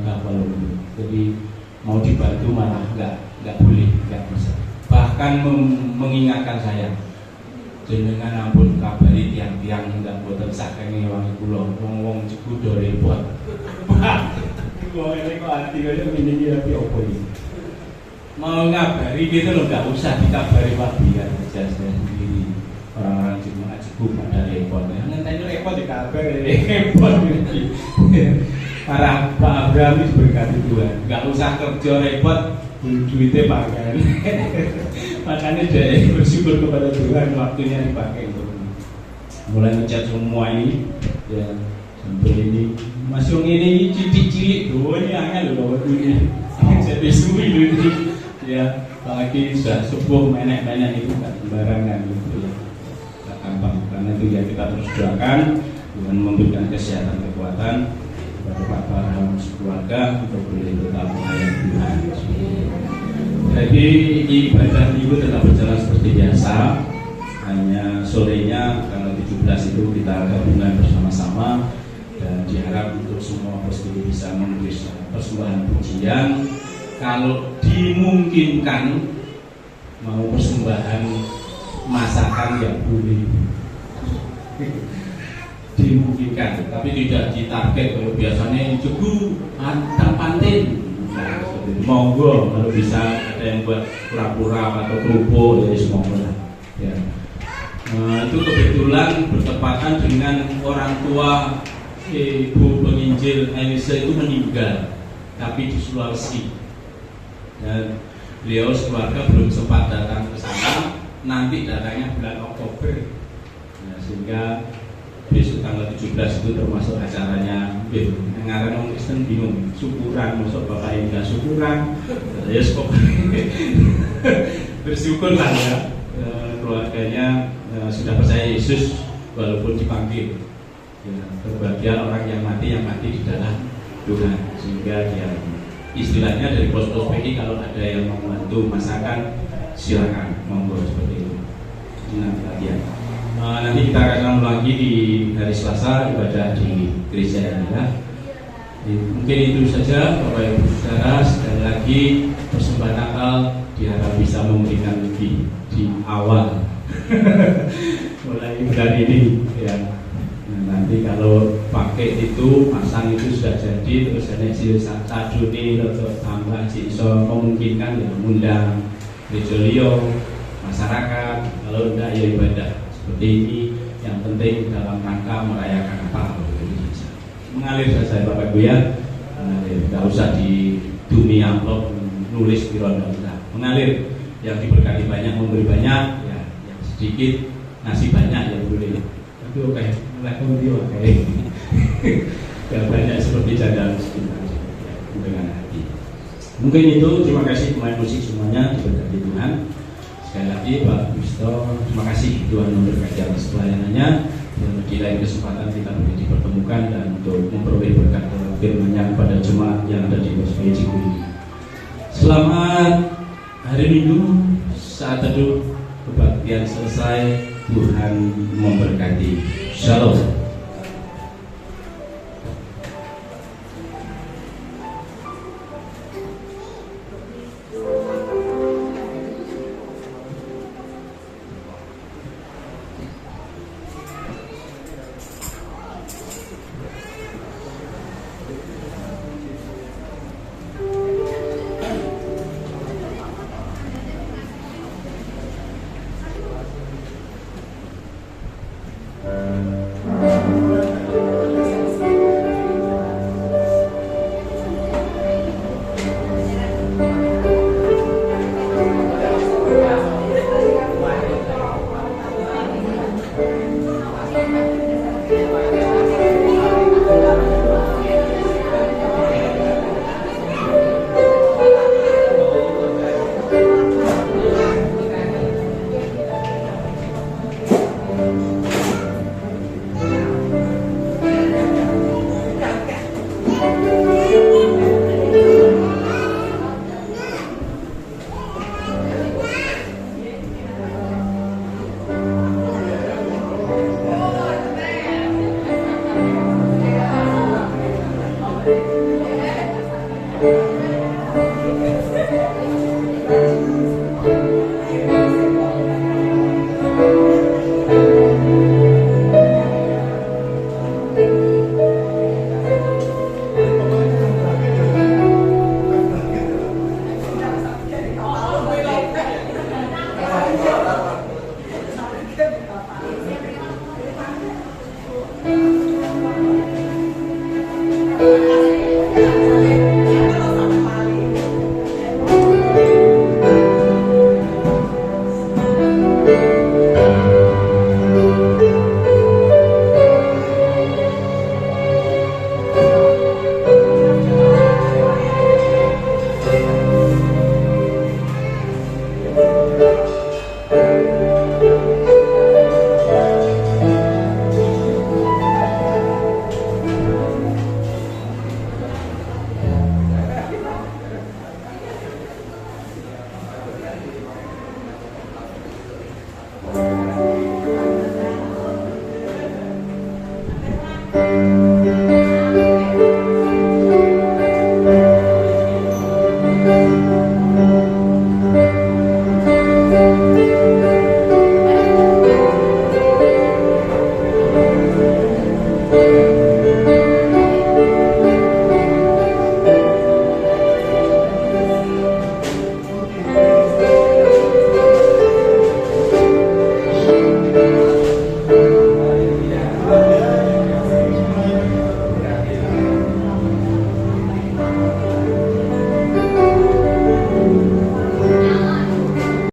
kapal. Jadi mau dibantu malah nggak boleh, nggak bisa. Bahkan mengingatkan saya, jenengan ampun kabari tiang-tiang nggak boten sakenge wangi kula, wong-wong cegudo repot. Wong ini kok hati kaya ngene iki opo iki. Mau ngabari gitu loh, nggak usah dikabari Pak biar aja saya sendiri. Orang-orang cuma cukup pada repot. Ngenteni repot dikabari repot iki. Para Pak Abraham itu berkati Tuhan, nggak usah kerja repot, duitnya pakai. Makanya dia bersyukur kepada Tuhan, waktunya dipakai untuk mulai ngecat semua ini, ya sampai ini masuk ini cilik-cilik, ini angin loh bawa ini, jadi suwi ini, ya apalagi sudah sepuh menek-menek itu kan sembarangan gitu ya, nggak gampang. Karena itu ya kita terus doakan Tuhan memberikan kesehatan kekuatan kepada Pak Abraham keluarga untuk boleh tetap melayani Tuhan. Jadi ibadah minggu tetap berjalan seperti biasa. Hanya sorenya tanggal 17 itu kita gabungan bersama-sama dan diharap untuk semua pasti bisa memberi persembahan pujian. Kalau dimungkinkan mau persembahan masakan ya boleh. Dimungkinkan, tapi tidak ditarget. Kalau biasanya cukup dan pantin, monggo kalau bisa ada yang buat pura-pura atau kerupuk ya semoga ya. Itu kebetulan bertepatan dengan orang tua Ibu penginjil Elisa itu meninggal, tapi di Sulawesi, dan beliau sekeluarga belum sempat datang ke sana. Nanti datangnya bulan Oktober, nah, sehingga besok tanggal 17 itu termasuk acaranya. Ngarang orang Kristen bingung, syukuran, masuk bapak ini nggak syukuran, ya bersyukurlah ya, keluarganya sudah percaya Yesus walaupun dipanggil. Ya, berbahagia orang yang mati di dalam Tuhan, sehingga dia istilahnya dari pos-pos PI kalau ada yang mau membantu masakan silakan, monggo seperti itu. Nanti latihan. Nanti kita akan sambung lagi di hari Selasa ibadah di gereja ya. Mungkin itu saja Bapak Ibu Saudara. Sekali lagi persembahan Natal diharap bisa memberikan lebih di awal mulai bulan ini ya. Nanti kalau pakai itu pasang itu sudah jadi, terus ada sajuni atau tambah iso memungkinkan ya mengundang gereja masyarakat. Kalau tidak ya ibadah seperti ini, yang penting dalam rangka merayakan apa mengalir saja Bapak Ibu ya, mengalir, nggak usah di dunia amplop nulis di ronda, mengalir. Yang diberkati banyak memberi banyak ya, yang sedikit ngasih banyak ya boleh. Tapi oke, mulai kemudian oke. Gak banyak seperti jadal kita dengan hati. Mungkin itu, terima kasih pemain musik semuanya, diberkati Tuhan. Sekali lagi Pak Wisto, terima kasih Tuhan memberkati atas pelayanannya. Dan di lain kesempatan kita boleh dipertemukan dan untuk memperoleh berkat firman-Nya kepada jemaat yang ada di Gospel Cikgu. Selamat hari Minggu, saat teduh kebaktian selesai. Tuhan memberkati. Shalom. Terima